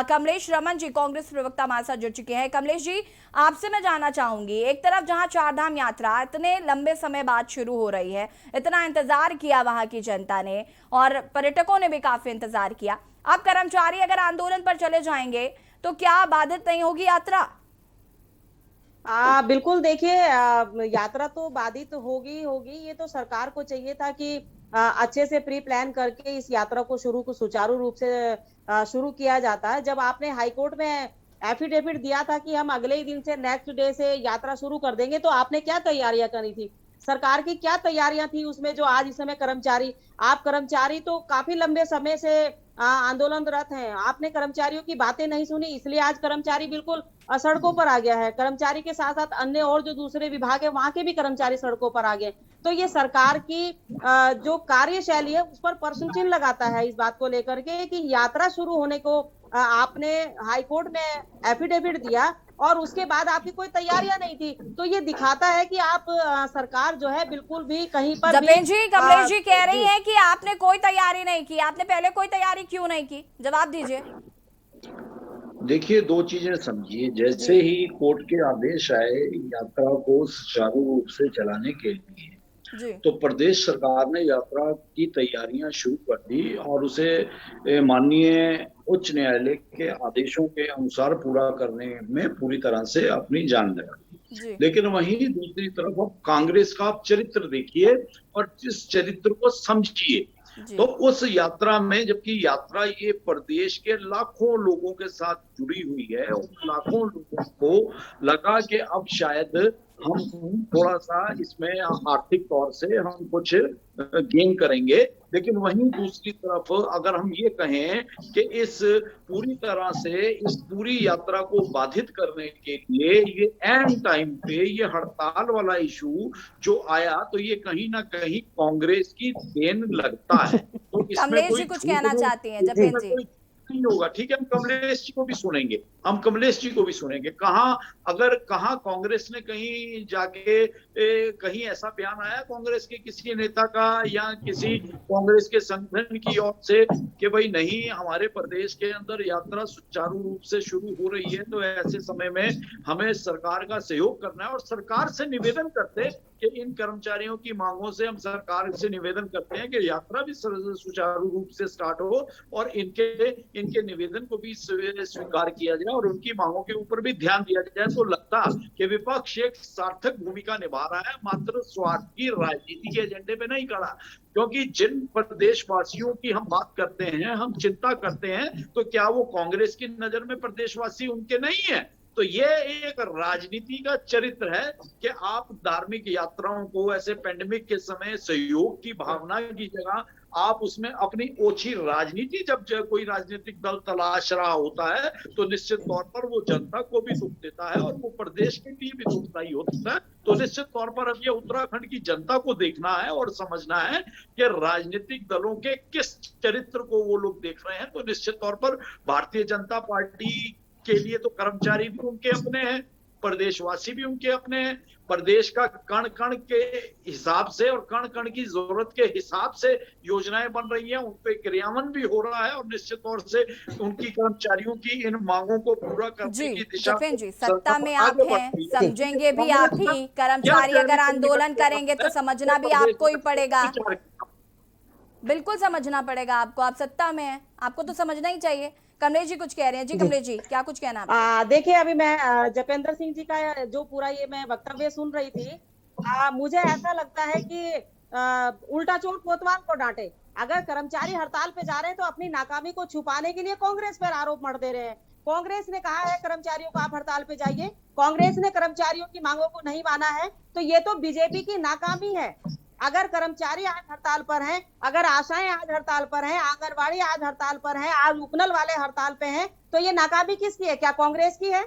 कमलेश रमन जी, कांग्रेस प्रवक्ता हमारे साथ जुड़ चुके हैं। कमलेश जी, आपसे मैं जानना चाहूंगी, एक तरफ जहां चारधाम यात्रा इतने लंबे समय बाद शुरू हो रही है, इतना इंतजार किया वहां की जनता ने और पर्यटकों ने भी काफी इंतजार किया, अब कर्मचारी अगर आंदोलन पर चले जाएंगे तो क्या बाधित नहीं होगी यात्रा? बिल्कुल, देखिए यात्रा तो बाधित होगी। ये तो सरकार को चाहिए था कि अच्छे से प्री प्लान करके इस यात्रा को सुचारू रूप से शुरू किया जाता है। जब आपने हाईकोर्ट में एफिडेविट दिया था कि हम अगले ही दिन से नेक्स्ट डे से यात्रा शुरू कर देंगे, तो आपने क्या तैयारियां करी थी? सरकार की क्या तैयारियां थी उसमें, जो आज इस समय कर्मचारी तो काफी लंबे समय से आंदोलनरत हैं। आपने कर्मचारियों की बातें नहीं सुनी, इसलिए आज कर्मचारी बिल्कुल सड़कों पर आ गया है। कर्मचारी के साथ साथ अन्य और जो दूसरे विभाग है वहां के भी कर्मचारी सड़कों पर आ गए। तो ये सरकार की जो कार्यशैली है उस पर प्रश्न चिन्ह लगाता है, इस बात को लेकर के कि यात्रा शुरू होने को आपने हाईकोर्ट में एफिडेविट दिया और उसके बाद आपकी कोई तैयारियां नहीं थी। तो ये दिखाता है कि आप सरकार जो है बिल्कुल भी कहीं पर कमलेश जी कह रही है कि आपने कोई तैयारी नहीं की। आपने पहले कोई तैयारी क्यों नहीं की, जवाब दीजिए। देखिए, दो चीजें समझिए। जैसे ही कोर्ट के आदेश आए यात्रा को सुचारू रूप से चलाने के लिए, तो प्रदेश सरकार ने यात्रा की तैयारियां शुरू कर दी और उसे माननीय उच्च न्यायालय के आदेशों के अनुसार पूरा करने में पूरी तरह से अपनी जान लगा दी। लेकिन वहीं दूसरी तरफ आप कांग्रेस का आप चरित्र देखिए और जिस चरित्र को समझिए, तो उस यात्रा में, जबकि यात्रा ये प्रदेश के लाखों लोगों के साथ जुड़ी हुई है, उन लाखों लोगों को लगा कि अब शायद हम थोड़ा सा इसमें आर्थिक तौर से हम कुछ गेन करेंगे, लेकिन वहीं दूसरी तरफ अगर हम ये कहें कि इस पूरी तरह से इस पूरी यात्रा को बाधित करने के लिए ये एंड टाइम पे ये हड़ताल वाला इशू जो आया, तो ये कहीं ना कहीं कांग्रेस की देन लगता है। तो इसमें कोई कुछ कहना चाहती हैं जपेन जी? नहीं होगा, ठीक है, हम कमलेश जी को भी सुनेंगे, हम कमलेश जी को भी सुनेंगे। अगर कांग्रेस ने कहीं जाके कहीं ऐसा बयान आया कांग्रेस के किसी नेता का या किसी कांग्रेस के संगठन की ओर से कि भाई नहीं, हमारे प्रदेश के अंदर यात्रा सुचारू रूप से शुरू हो रही है, तो ऐसे समय में हमें सरकार का सहयोग करना है और सरकार से निवेदन करते हैं कि इन कर्मचारियों की मांगों से हम सरकार से निवेदन करते हैं कि यात्रा भी सुचारू रूप से स्टार्ट हो और इनके निवेदन को भी स्वीकार किया जाए और उनकी मांगों के ऊपर भी ध्यान दिया जाए। तो लगता कि विपक्ष एक सार्थक भूमिका निभा रहा है, मात्र स्वार्थ की राजनीति के एजेंडे पे नहीं खड़ा। क्योंकि जिन प्रदेशवासियों की हम बात करते हैं, हम चिंता करते हैं, तो क्या वो कांग्रेस की नजर में प्रदेशवासी उनके नहीं है? तो ये एक राजनीति का चरित्र है कि आप धार्मिक यात्राओं को ऐसे पेंडेमिक के समय सहयोग की भावना की जगह आप उसमें अपनी ओछी राजनीति, जब कोई राजनीतिक दल तलाश रहा होता है, तो निश्चित तौर पर वो जनता को भी दुख देता है और वो प्रदेश के लिए भी दुखदायी होता है। तो निश्चित तौर पर अब ये उत्तराखंड की जनता को देखना है और समझना है कि राजनीतिक दलों के किस चरित्र को वो लोग देख रहे हैं। तो निश्चित तौर पर भारतीय जनता पार्टी के लिए तो कर्मचारी भी उनके अपने हैं, प्रदेशवासी भी उनके अपने हैं, प्रदेश का कण कण के हिसाब से और कण कण की जरूरत के हिसाब से योजनाएं बन रही हैं, उन पे क्रियान्वयन भी हो रहा है और निश्चित तौर से उनकी कर्मचारियों की इन मांगों को पूरा करने की दिशा जपेन जी, सत्ता में आप हैं, समझेंगे भी आप ही। कर्मचारी अगर आंदोलन करेंगे तो समझना भी आपको ही पड़ेगा, बिल्कुल समझना पड़ेगा आपको, आप सत्ता में हैं, आपको तो समझना ही चाहिए। कमलेश जी कुछ कह रहे हैं। जी कमलेश जी, क्या कुछ कहना है? देखिए, अभी मैं जपेंद्र सिंह जी का जो पूरा ये मैं वक्तव्य सुन रही थी, मुझे ऐसा लगता है कि उल्टा चोट कोतवाल को डांटे। अगर कर्मचारी हड़ताल पे जा रहे हैं तो अपनी नाकामी को छुपाने के लिए कांग्रेस पर आरोप मढ़ दे रहे हैं। कांग्रेस ने कहा है कर्मचारियों को आप हड़ताल पे जाइए, कांग्रेस ने कर्मचारियों की मांगों को नहीं माना है, तो ये तो बीजेपी की नाकामी है। अगर कर्मचारी आज हड़ताल पर हैं, अगर आशाएं आज हड़ताल पर हैं, आंगनबाड़ी आज हड़ताल पर हैं, आज उपनल वाले हड़ताल पे हैं, तो ये नाकामी किसकी है? क्या कांग्रेस की है?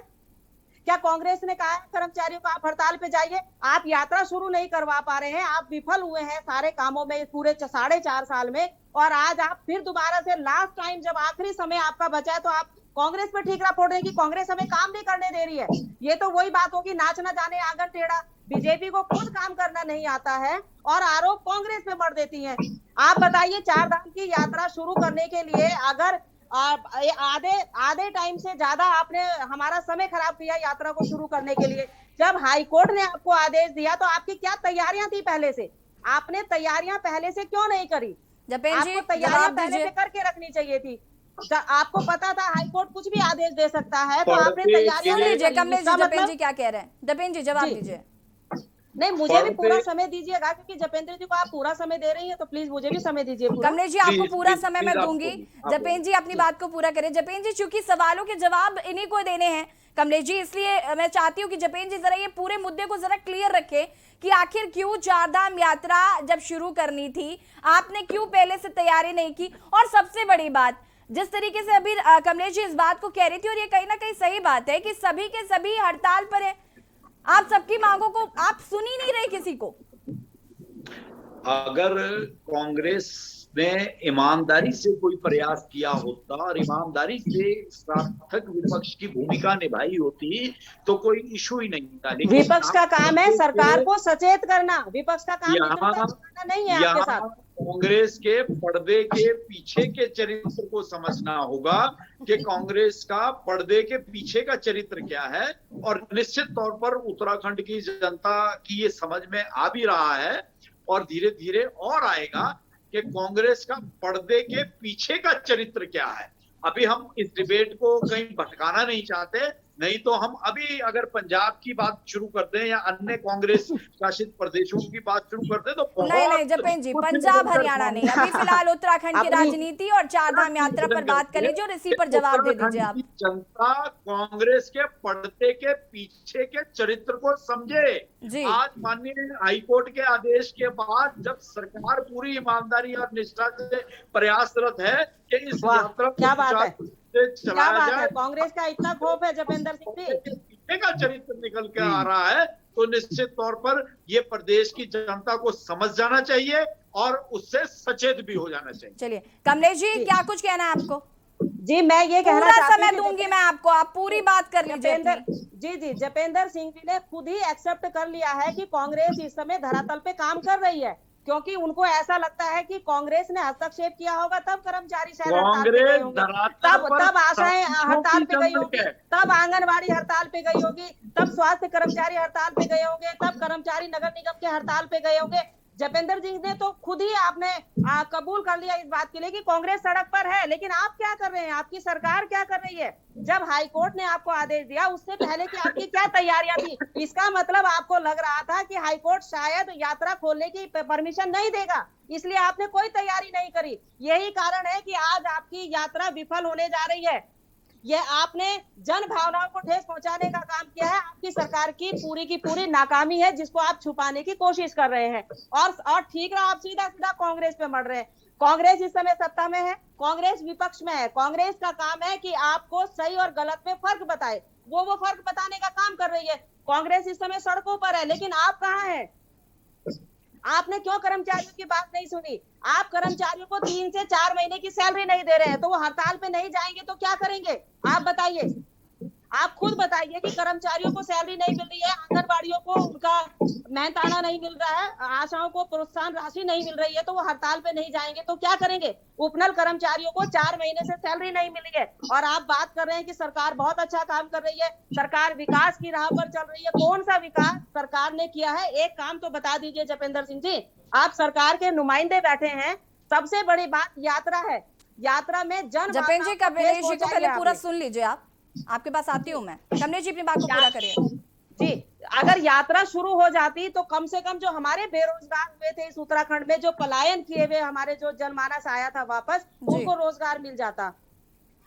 क्या कांग्रेस ने कहा है कर्मचारियों को आप हड़ताल पे जाइए? आप यात्रा शुरू नहीं करवा पा रहे हैं, आप विफल हुए हैं सारे कामों में पूरे 4.5 साल में, और आज आप फिर दोबारा से लास्ट टाइम जब आखिरी समय आपका बचा है तो आप कांग्रेस पे ठीकरा फोड़ रहे हैं कि कांग्रेस हमें काम नहीं करने दे रही है। ये तो वही बात होगी, नाच न जाने आंगन टेढ़ा। बीजेपी को खुद काम करना नहीं आता है और आरोप कांग्रेस पे मढ़ देती है। आप बताइए, 4 धाम की यात्रा शुरू करने के लिए अगर आधे टाइम से ज्यादा आपने हमारा समय खराब किया यात्रा को शुरू करने के लिए। जब हाई कोर्ट ने आपको आदेश दिया तो आपकी क्या तैयारियां थी पहले से? आपने तैयारियां पहले से क्यों नहीं करी? आपको तैयारियां पहले से करके रखनी चाहिए थी। आपको पता था हाई कोर्ट कुछ भी आदेश दे सकता है, तो आपने तैयारियां लीजिए। कमलेश जी, जपेन जी क्या कह रहे हैं? जपेन जी जवाब दीजिए। नहीं, मुझे भी पूरा समय दीजिएगा, क्योंकि जपेंद्र जी को आप पूरा समय दे रही हैं, तो प्लीज मुझे भी समय दीजिए पूरा। कमलेश जी, आपको पूरा समय मैं दूंगी, जपेन जी अपनी बात को पूरा करें। जपेन जी, चूंकि सवालों के जवाब इन्हीं को देने हैं कमलेश जी, इसलिए मैं चाहती हूँ कि जपेन जी जरा ये पूरे मुद्दे को जरा क्लियर रखें कि आखिर क्यों 4 धाम यात्रा जब शुरू करनी थी आपने क्यों पहले से तैयारी नहीं की? और सबसे बड़ी बात, जिस तरीके से अभी कमलेश जी इस बात को कह रही थी, और ये कहीं ना कहीं सही बात है कि सभी के सभी हड़ताल पर है, आप सबकी मांगों को आप सुन ही नहीं रहे किसी को। अगर कांग्रेस ने ईमानदारी से कोई प्रयास किया होता और ईमानदारी से सार्थक विपक्ष की भूमिका निभाई होती तो कोई इशू ही नहीं था। विपक्ष का काम है सरकार को सचेत करना, विपक्ष का काम नहीं है आपके साथ। कांग्रेस के पर्दे के पीछे के चरित्र को समझना होगा कि कांग्रेस का पर्दे के पीछे का चरित्र क्या है, और निश्चित तौर पर उत्तराखंड की जनता की ये समझ में आ भी रहा है और धीरे धीरे और आएगा कि कांग्रेस का पर्दे के पीछे का चरित्र क्या है। अभी हम इस डिबेट को कहीं भटकाना नहीं चाहते, नहीं तो हम अभी अगर पंजाब की बात शुरू कर दें या अन्य कांग्रेस शासित प्रदेशों की बात शुरू कर दें तो नहीं जपेन जी, पंजाब हरियाणा नहीं, अभी फिलहाल उत्तराखंड की राजनीति और चारधाम यात्रा पर बात कर लीजिए और इसी पर जवाब दे दीजिए आप। जनता कांग्रेस के पड़ते के पीछे के चरित्र को समझे। आज माननीय हाईकोर्ट के आदेश के बाद जब सरकार पूरी ईमानदारी और निष्ठा से प्रयासरत है कि इस यात्रा क्या बात है, क्या बात है, कांग्रेस का इतना खौफ है जपेंद्र सिंह जी का चरित्र निकल के आ रहा है, तो निश्चित तौर पर ये प्रदेश की जनता को समझ जाना चाहिए और उससे सचेत भी हो जाना चाहिए। चलिए कमलेश जी, क्या कुछ कहना है आपको? जी मैं ये कहना चाहती हूं, समय दूंगी मैं आपको, आप पूरी बात कर लीजिए। जी जपेंद्र सिंह जी ने खुद ही एक्सेप्ट कर लिया है कि कांग्रेस इस समय धरातल पे काम कर रही है, क्योंकि उनको ऐसा लगता है कि कांग्रेस ने हस्तक्षेप किया होगा तब कर्मचारी शायद हड़ताल पे गए होंगे, तब आशाएं हड़ताल पे गई होगी, तब आंगनबाड़ी हड़ताल पे गई होगी, तब स्वास्थ्य कर्मचारी हड़ताल पे गए होंगे, तब कर्मचारी नगर निगम के हड़ताल पे गए होंगे। जपेंद्र जी ने तो खुद ही आपने कबूल कर लिया इस बात के लिए कि कांग्रेस सड़क पर है, लेकिन आप क्या कर रहे हैं, आपकी सरकार क्या कर रही है? जब हाईकोर्ट ने आपको आदेश दिया उससे पहले की आपकी क्या तैयारियां थी? इसका मतलब आपको लग रहा था कि हाईकोर्ट शायद यात्रा खोलने की परमिशन नहीं देगा, इसलिए आपने कोई तैयारी नहीं करी। यही कारण है कि आज आपकी यात्रा विफल होने जा रही है। यह आपने जन भावनाओं को ठेस पहुंचाने का काम किया है। आपकी सरकार की पूरी नाकामी है जिसको आप छुपाने की कोशिश कर रहे हैं। और ठीक रहा, आप सीधा कांग्रेस पे मर रहे हैं। कांग्रेस इस समय सत्ता में है, कांग्रेस विपक्ष में है। कांग्रेस का काम है कि आपको सही और गलत में फर्क बताए, वो फर्क बताने का काम कर रही है। कांग्रेस इस समय सड़कों पर है, लेकिन आप कहाँ हैं? आपने क्यों कर्मचारियों की बात नहीं सुनी? आप कर्मचारियों को 3 से 4 महीने की सैलरी नहीं दे रहे हैं, तो वो हड़ताल पे नहीं जाएंगे तो क्या करेंगे? आप बताइए, आप खुद बताइए कि कर्मचारियों को सैलरी नहीं मिल रही है, आंगनबाड़ियों को उनका मेहनताना नहीं मिल रहा है, आशाओं को प्रोत्साहन राशि नहीं मिल रही है, तो वो हड़ताल पे नहीं जाएंगे तो क्या करेंगे? उपनल कर्मचारियों को 4 महीने से सैलरी नहीं मिली है और आप बात कर रहे हैं कि सरकार बहुत अच्छा काम कर रही है, सरकार विकास की राह पर चल रही है। कौन सा विकास सरकार ने किया है? एक काम तो बता दीजिए जपेंद्र सिंह जी, आप सरकार के नुमाइंदे बैठे हैं, सबसे बड़ी बात यात्रा है। यात्रा में जपेंद्र जी, कमलेश जी को पहले पूरा सुन लीजिए, आपके पास आती हूँ मैं। कमलेश जी अपनी बात को पूरा करिए। जी, अगर यात्रा शुरू हो जाती तो कम से कम जो हमारे बेरोजगार हुए थे इस उत्तराखंड में, जो पलायन किए हुए हमारे जो जनमानस आया था वापस, उनको रोजगार मिल जाता।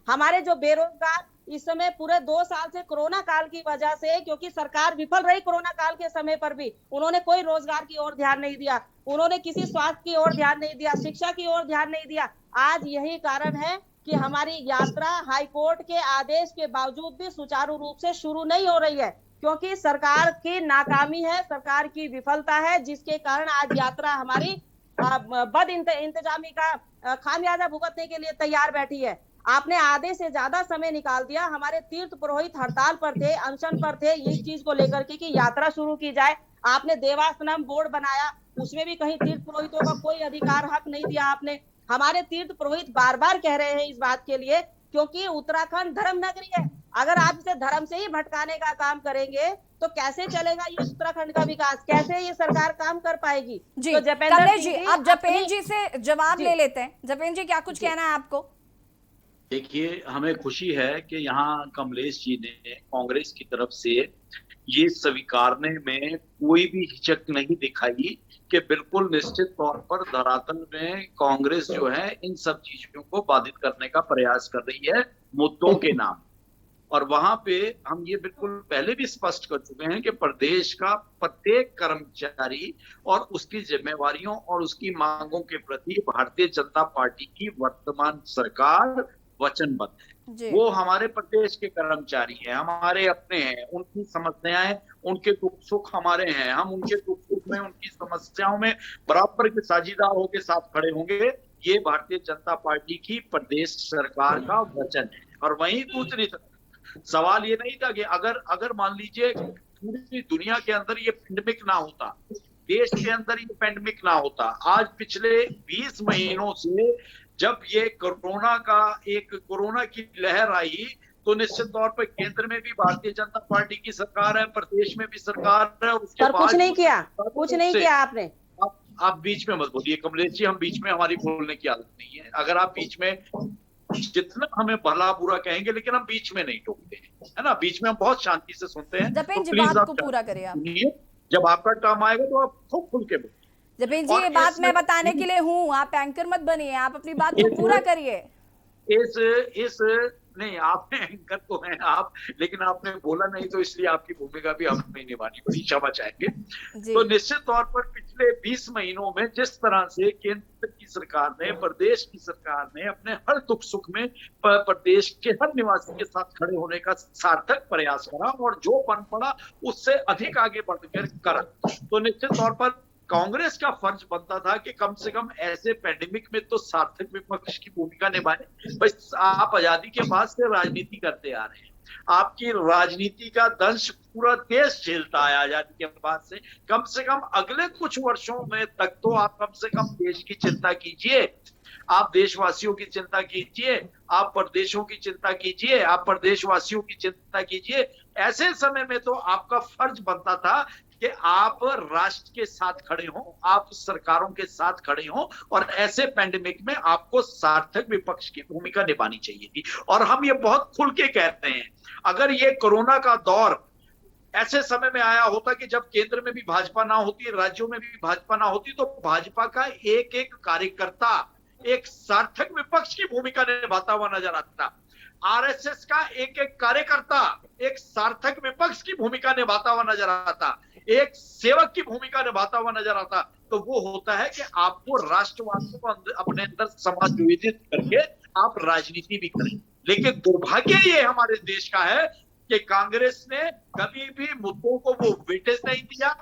हमारे जो बेरोजगार इस समय पूरे 2 साल से कोरोना काल की वजह से, क्योंकि सरकार विफल रही कोरोना काल के समय पर भी, उन्होंने कोई रोजगार की ओर ध्यान नहीं दिया, उन्होंने किसी स्वास्थ्य की ओर ध्यान नहीं दिया, शिक्षा की ओर ध्यान नहीं दिया। आज यही कारण है कि हमारी यात्रा हाईकोर्ट के आदेश के बावजूद भी सुचारू रूप से शुरू नहीं हो रही है, क्योंकि सरकार की नाकामी है, सरकार की विफलता है, जिसके कारण आज यात्रा हमारी बद इंतजामी का खामियाजा भुगतने के लिए तैयार बैठी है। आपने आधे से ज्यादा समय निकाल दिया। हमारे तीर्थ पुरोहित हड़ताल पर थे, अनशन पर थे, इस चीज को लेकर के कि यात्रा शुरू की जाए। आपने देवास्नम बोर्ड बनाया, उसमें भी कहीं तीर्थ पुरोहितों का कोई अधिकार हक नहीं दिया आपने। हमारे तीर्थ पुरोहित बार बार कह रहे हैं इस बात के लिए, क्योंकि उत्तराखंड धर्म नगरी है। अगर आप इसे धर्म से ही भटकाने का काम करेंगे तो कैसे चलेगा ये उत्तराखंड का विकास, कैसे ये सरकार काम कर पाएगी? जी, तो कमलेश जी, आप जपेन जी से जवाब ले लेते हैं। जपेन जी, क्या कुछ कहना है आपको? देखिए, हमें खुशी है कि यहाँ कमलेश जी ने कांग्रेस की तरफ से ये स्वीकारने में कोई भी हिचक नहीं दिखाई कि बिल्कुल निश्चित तौर पर धरातल में कांग्रेस जो है इन सब चीजों को बाधित करने का प्रयास कर रही है मुद्दों के नाम। और वहां पे हम ये बिल्कुल पहले भी स्पष्ट कर चुके हैं कि प्रदेश का प्रत्येक कर्मचारी और उसकी जिम्मेवारियों और उसकी मांगों के प्रति भारतीय जनता पार्टी की वर्तमान सरकार वचनबद्ध है। वो हमारे प्रदेश के कर्मचारी हैं, हमारे अपने हैं, उनकी समस्याएं, उनके दुख सुख हमारे हैं, हम उनके दुख सुख में, उनकी समस्याओं में बराबर के साझीदार होकर साथ खड़े होंगे। ये भारतीय जनता पार्टी की प्रदेश सरकार का वचन है। और वहीं दूसरी सवाल ये नहीं था कि अगर मान लीजिए पूरी दुनिया के अंदर ये पेंडेमिक ना होता, देश के अंदर ये पेंडेमिक ना होता, आज पिछले 20 महीनों से जब ये कोरोना की लहर आई, तो निश्चित तौर पर केंद्र में भी भारतीय जनता पार्टी की सरकार है, प्रदेश में भी सरकार है। उसके बाद कुछ नहीं किया आपने। आप बीच में मत बोलिए कमलेश जी, हम बीच में, हमारी बोलने की आदत नहीं है। अगर आप बीच में जितना हमें भला बुरा कहेंगे, लेकिन हम बीच में नहीं टोकते हैं। है ना, बीच में हम बहुत शांति से सुनते हैं। जपेन तो जी प्लीज बात आप को पूरा करिए आप। सुनिए, जब आपका टर्म आएगा तो आप खूब खुल के बोलिए। जपेन जी और ये बात मैं इसमें- बताने के लिए हूँ, आप एंकर मत बनिए, आप अपनी बात को पूरा करिए। इस नहीं, आप एंकर तो हैं आप, लेकिन आपने बोला नहीं तो इसलिए आपकी भूमिका भी हमें निभानी पड़ी, क्षमा चाहेंगे। तो निश्चित तौर पर पिछले 20 महीनों में जिस तरह से केंद्र की सरकार ने, प्रदेश की सरकार ने अपने हर दुख सुख में प्रदेश के हर निवासी के साथ खड़े होने का सार्थक प्रयास करा और जो बन पड़ा उससे अधिक आगे बढ़कर करा, तो निश्चित तौर पर कांग्रेस का फर्ज बनता था कि कम से कम ऐसे पैंडेमिक में तो सार्थक विपक्ष की भूमिका निभाए। बस आप आजादी के बाद से राजनीति करते आ रहे हैं, आपकी राजनीति का दंश पूरा देश झेलता है आजादी के बाद से कम अगले कुछ वर्षों में तक तो आप कम से कम देश की चिंता कीजिए, आप देशवासियों की चिंता कीजिए, आप प्रदेशों की चिंता कीजिए, आप प्रदेशवासियों की चिंता कीजिए। ऐसे समय में तो आपका फर्ज बनता था कि आप राष्ट्र के साथ खड़े हों, आप सरकारों के साथ खड़े हों, और ऐसे पैंडेमिक में आपको सार्थक विपक्ष की भूमिका निभानी चाहिए थी। और हम ये बहुत खुल के कहते हैं, अगर ये कोरोना का दौर ऐसे समय में आया होता कि जब केंद्र में भी भाजपा ना होती, राज्यों में भी भाजपा ना होती, तो भाजपा का एक एक कार्यकर्ता एक सार्थक विपक्ष की भूमिका निभाता हुआ नजर आता, आरएसएस का एक एक कार्यकर्ता एक सार्थक विपक्ष की भूमिका निभाता हुआ नजर आता, एक सेवक की भूमिका निभाता हुआ नजर आता। तो वो होता है कि आपको राष्ट्रवाद को अपने अंदर समायोजित करके आप राजनीति भी करें। लेकिन दुर्भाग्य ये हमारे देश का है कि कांग्रेस ने कभी भी मुद्दों को वो वेटेज नहीं दिया,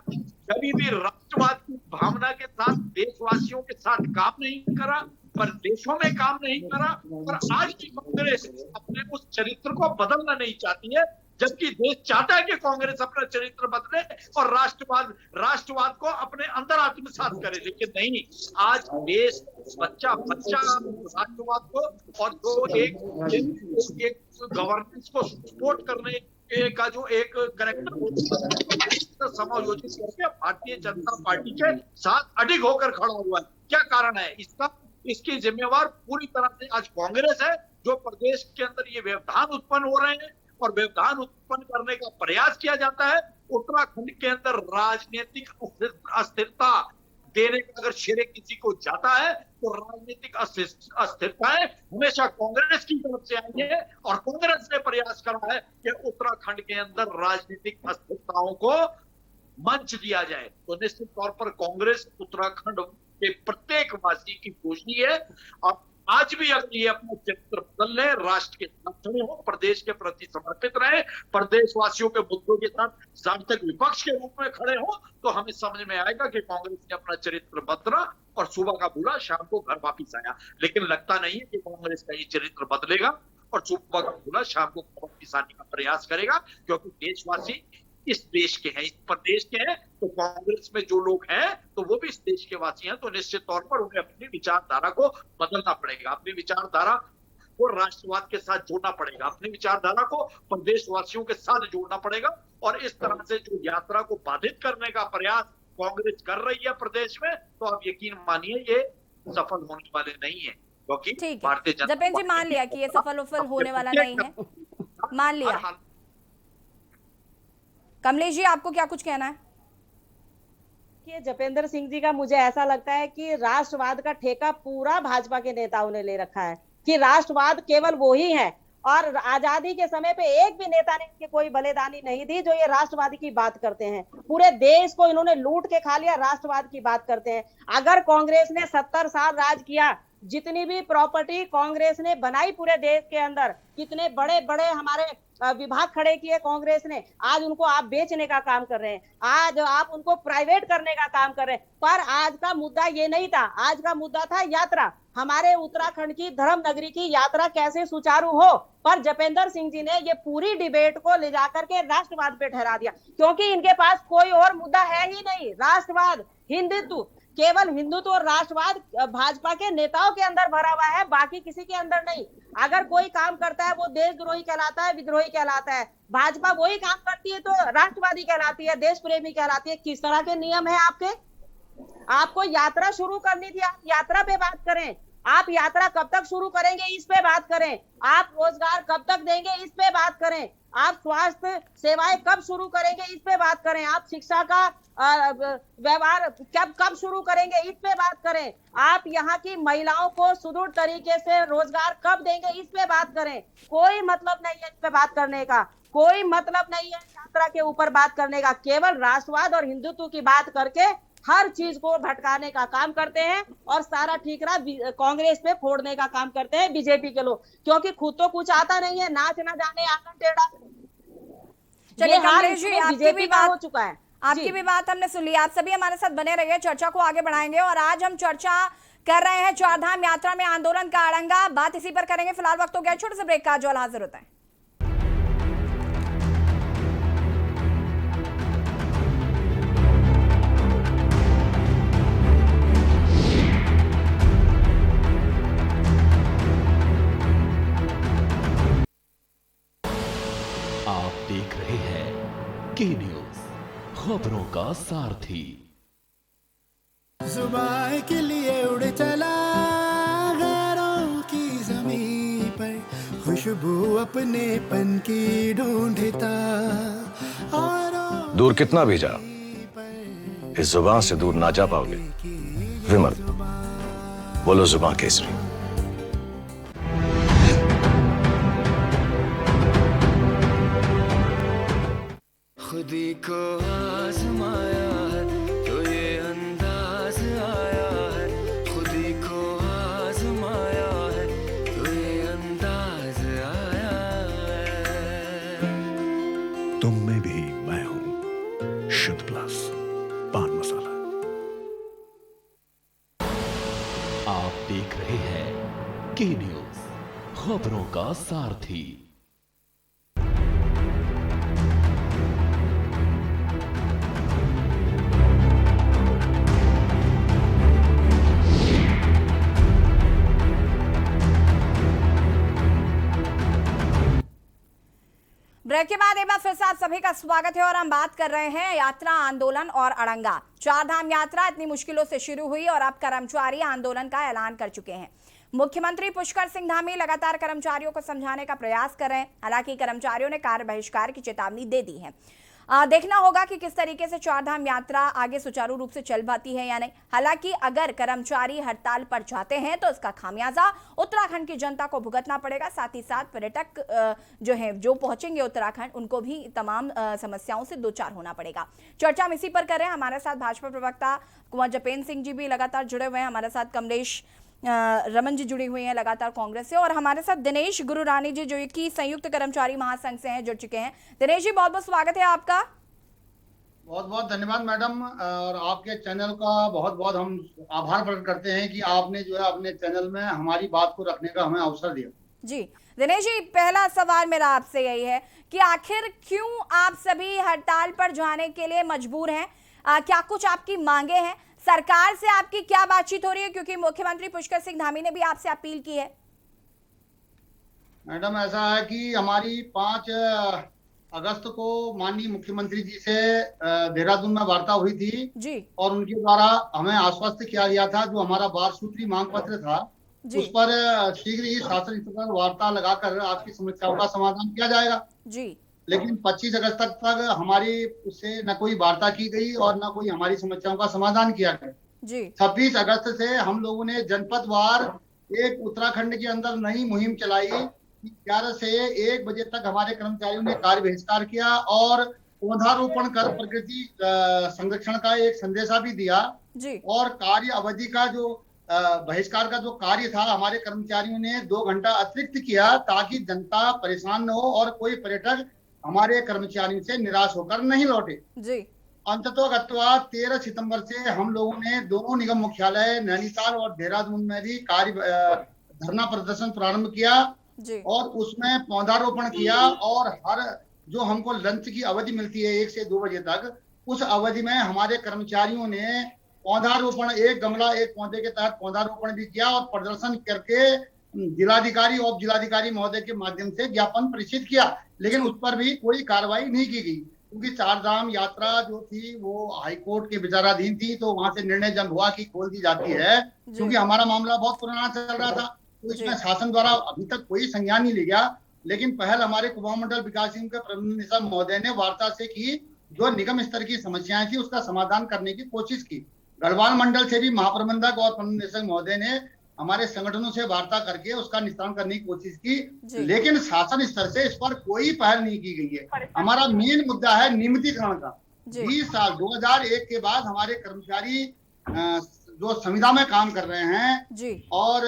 कभी भी राष्ट्रवाद की भावना के साथ देशवासियों के साथ काम नहीं करा, पर देशों में काम नहीं करा। और आज की कांग्रेस अपने उस चरित्र को बदलना नहीं चाहती है, जबकि देश चाहता है कि कांग्रेस अपना चरित्र बदले और राष्ट्रवाद को अपने अंदर आत्मसात करे। लेकिन नहीं, आज देश बच्चा राष्ट्रवाद को और जो एक गवर्नेंस को सपोर्ट करने का जो एक करेक्टर समायोजित करके भारतीय जनता पार्टी के साथ अडिग होकर खड़ा हुआ है। क्या कारण है इसकी जिम्मेवार पूरी तरह से आज कांग्रेस है, जो प्रदेश के अंदर ये व्यवधान उत्पन्न हो रहे हैं और व्यवधान उत्पन्न करने का प्रयास किया जाता है। उत्तराखंड के अंदर राजनीतिक अस्थिरता देने का अगर श्रेय किसी को जाता है तो राजनीतिक अस्थिरताएं हमेशा कांग्रेस की तरफ से आई है, और कांग्रेस ने प्रयास करा है कि उत्तराखंड के अंदर राजनीतिक अस्थिरताओं को मंच दिया जाए। तो निश्चित तौर पर कांग्रेस उत्तराखंड के प्रत्येक वासी की कोशिश है, और आज भी अगर ये अपना चरित्र बदल ले, राष्ट्र के साथ खड़े हो, प्रदेश के प्रति समर्पित रहे, प्रदेशवासियों के मुद्दों के साथ सार्थक विपक्ष के रूप में खड़े हो, तो हमें समझ में आएगा कि कांग्रेस ने अपना चरित्र बदला और सुबह का भूला शाम को घर वापिस आया। लेकिन लगता नहीं है कि कांग्रेस का ये चरित्र बदलेगा और सुबह का भूला शाम को घर वापिस आने का प्रयास करेगा, क्योंकि देशवासी इस देश के हैं, इस प्रदेश के हैं। तो कांग्रेस में जो लोग हैं तो वो भी इस देश के वासी हैं, तो निश्चित तौर पर उन्हें अपनी विचारधारा को बदलना पड़ेगा, अपनी विचारधारा को राष्ट्रवाद के साथ जोड़ना पड़ेगा, अपनी विचारधारा को प्रदेशवासियों के साथ जोड़ना पड़ेगा। और इस तरह से जो यात्रा को बाधित करने का प्रयास कांग्रेस कर रही है प्रदेश में, तो आप यकीन मानिए ये सफल होने वाले नहीं है, क्योंकि भारतीय जनता जपेन जी मान लिया कि ये सफल होने वाला नहीं है, मान लिया। कमलेश जी आपको क्या कुछ कहना है? कि जपेंद्र सिंह जी का मुझे ऐसा लगता है कि राष्ट्रवाद का ठेका पूरा भाजपा के नेताओं ने ले रखा है, कि राष्ट्रवाद केवल वो ही है, और आजादी के समय पे एक भी नेता ने इनकी कोई बलिदानी नहीं दी जो ये राष्ट्रवाद की बात करते हैं। पूरे देश को इन्होंने लूट के खा लिया, राष्ट्रवाद की बात करते हैं। अगर कांग्रेस ने 70 साल राज किया, जितनी भी प्रॉपर्टी कांग्रेस ने बनाई पूरे देश के अंदर, कितने बड़े बड़े हमारे विभाग खड़े किए कांग्रेस ने, आज उनको आप बेचने का काम कर रहे हैं, आज आप उनको प्राइवेट करने का काम कर रहे हैं। पर आज का मुद्दा ये नहीं था, आज का मुद्दा था यात्रा, हमारे उत्तराखंड की धर्म नगरी की यात्रा कैसे सुचारू हो। पर जपेंद्र सिंह जी ने ये पूरी डिबेट को ले जाकर के राष्ट्रवाद पे ठहरा दिया, क्योंकि इनके पास कोई और मुद्दा है ही नहीं। राष्ट्रवाद, हिंदुत्व, केवल हिंदुत्व और राष्ट्रवाद भाजपा के नेताओं के अंदर भरा हुआ है, बाकी किसी के अंदर नहीं। अगर कोई काम करता है वो देशद्रोही कहलाता है, विद्रोही कहलाता है। भाजपा वही काम करती है तो राष्ट्रवादी कहलाती है, देश प्रेमी कहलाती है। किस तरह के नियम है आपके? आपको यात्रा शुरू करनी थी, आप यात्रा पे बात करें। आप यात्रा कब तक शुरू करेंगे, इस पे बात करें। आप रोजगार कब तक देंगे, इस पे बात करें। आप स्वास्थ्य सेवाएं कब शुरू करेंगे, इस पे बात करें। आप शिक्षा का व्यवहार कब शुरू करेंगे, इस पे बात करें। आप यहाँ की महिलाओं को सुदृढ़ तरीके से रोजगार कब देंगे, इस पे बात करें। कोई मतलब नहीं है इस पे बात करने का, कोई मतलब नहीं है यात्रा के ऊपर बात करने का। केवल राष्ट्रवाद और हिंदुत्व की बात करके हर चीज को भटकाने का काम करते हैं और सारा ठीकरा कांग्रेस पे फोड़ने का काम करते हैं बीजेपी के लोग, क्योंकि खुद तो कुछ आता नहीं है, नाच ना जाने आंगन टेढ़ा। चलिए कमलेश जी, आपकी भी बात हो चुका है। आपकी भी बात हमने सुन ली। आप सभी हमारे साथ बने रहिए, चर्चा को आगे बढ़ाएंगे। और आज हम चर्चा कर रहे हैं चारधाम यात्रा में आंदोलन का अड़ंगा, बात इसी पर करेंगे। फिलहाल वक्त हो गया छोटे से ब्रेक का, जो हाजिर होता है। आप देख रहे हैं के न्यूज, खबरों का सारथी। जुबान के लिए उड़ चला गैरों की जमीन पर, खुशबू अपने पन की ढूंढता और दूर कितना भी जा, इस जुबान से दूर ना जा पाओगे। विमल, बोलो जुबान केसरी। खुदी को आजमाया है तो ये अंदाज आया है, खुदी को आजमाया है तो ये अंदाज आया है। तुम में भी मैं हूं, शुद्ध प्लस पान मसाला। आप देख रहे हैं के न्यूज, खबरों का सारथी। ब्रेक के बाद एक बार फिर से आप सभी का स्वागत है और हम बात कर रहे हैं यात्रा, आंदोलन और अड़ंगा। चारधाम यात्रा इतनी मुश्किलों से शुरू हुई और अब कर्मचारी आंदोलन का ऐलान कर चुके हैं। मुख्यमंत्री पुष्कर सिंह धामी लगातार कर्मचारियों को समझाने का प्रयास कर रहे हैं। हालांकि कर्मचारियों ने कार्य बहिष्कार की चेतावनी दे दी है। देखना होगा कि किस तरीके से चारधाम यात्रा आगे सुचारू रूप से चल पाती है या नहीं। हालांकि अगर कर्मचारी हड़ताल पर जाते हैं तो इसका खामियाजा उत्तराखंड की जनता को भुगतना पड़ेगा। साथ ही साथ पर्यटक जो पहुंचेंगे उत्तराखंड, उनको भी तमाम समस्याओं से दो चार होना पड़ेगा। चर्चा हम इसी पर कर रहे हैं। हमारे साथ भाजपा प्रवक्ता कुंवर जपेंद्र सिंह जी भी लगातार जुड़े हुए हैं। हमारे साथ कमलेश रमन जी जुड़ी हुई हैं लगातार कांग्रेस से, और हमारे साथ दिनेश गुरुरानी जी जो कि संयुक्त कर्मचारी महासंघ से हैं, जुड़ चुके हैं। दिनेश जी, बहुत बहुत स्वागत है आपका। बहुत बहुत धन्यवाद मैडम, और आपके चैनल का बहुत बहुत हम आभार प्रकट करते हैं कि आपने जो है अपने चैनल में हमारी बात को रखने का हमें अवसर दिया। जी दिनेश जी, पहला सवाल मेरा आपसे यही है कि आखिर क्यों आप सभी हड़ताल पर जाने के लिए मजबूर हैं? क्या कुछ आपकी मांगे हैं? सरकार से आपकी क्या बातचीत हो रही है? क्योंकि मुख्यमंत्री पुष्कर सिंह धामी ने भी आपसे अपील की है। मैडम, ऐसा है कि हमारी 5 अगस्त को माननीय मुख्यमंत्री जी से देहरादून में वार्ता हुई थी जी, और उनके द्वारा हमें आश्वस्त किया गया था जो हमारा 12 सूत्री मांग पत्र था उस पर शीघ्र ही शासन स्तर पर वार्ता लगाकर आपकी समस्याओं का समाधान किया जाएगा जी। लेकिन 25 अगस्त तक हमारी उससे न कोई वार्ता की गई और न कोई हमारी समस्याओं का समाधान किया गया जी। 26 अगस्त से हम लोगों ने जनपदवार एक उत्तराखंड के अंदर नई मुहिम चलाई। 11 से 1 बजे तक हमारे कर्मचारियों ने कार्य बहिष्कार किया और पौधारोपण कर प्रकृति संरक्षण का एक संदेशा भी दिया जी। और कार्य अवधि का जो बहिष्कार का जो कार्य था हमारे कर्मचारियों ने 2 घंटा अतिरिक्त किया ताकि जनता परेशान न हो और कोई पर्यटक हमारे कर्मचारियों से निराश होकर नहीं लौटे जी। अंततोगत्वा 13 सितंबर से हम लोगों ने दोनों निगम मुख्यालय नैनीताल और देहरादून में भी कार्य धरना प्रदर्शन प्रारंभ किया जी। और उसमें पौधारोपण किया और हर जो हमको लंच की अवधि मिलती है 1 से 2 बजे तक, उस अवधि में हमारे कर्मचारियों ने पौधारोपण, एक गमला एक पौधे के तहत पौधारोपण भी किया और प्रदर्शन करके जिलाधिकारी और जिलाधिकारी महोदय के माध्यम से ज्ञापन प्रेषित किया, लेकिन उस पर भी कोई कार्रवाई नहीं की गई। क्योंकि चार धाम यात्रा जो थी वो हाईकोर्ट के विचाराधीन थी, तो वहां से निर्णय जब हुआ कि खोल दी जाती है, क्योंकि हमारा मामला बहुत पुराना चल रहा था, तो इसमें शासन द्वारा अभी तक कोई संज्ञान नहीं लिया। लेकिन पहल हमारे कुमाऊं मंडल विकास निगम के प्रबंध निदेशक महोदय ने वार्ता से की, जो निगम स्तर की समस्याएं थी उसका समाधान करने की कोशिश की। गढ़वाल मंडल से भी महाप्रबंधक और प्रबंध निदेशक महोदय ने हमारे संगठनों से वार्ता करके उसका निस्तारण करने की कोशिश की, लेकिन शासन स्तर से इस पर कोई पहल नहीं की गई है। हमारा मेन मुद्दा है नियमितीकरण का। 20 साल 2001 के बाद हमारे कर्मचारी जो संविदा में काम कर रहे हैं और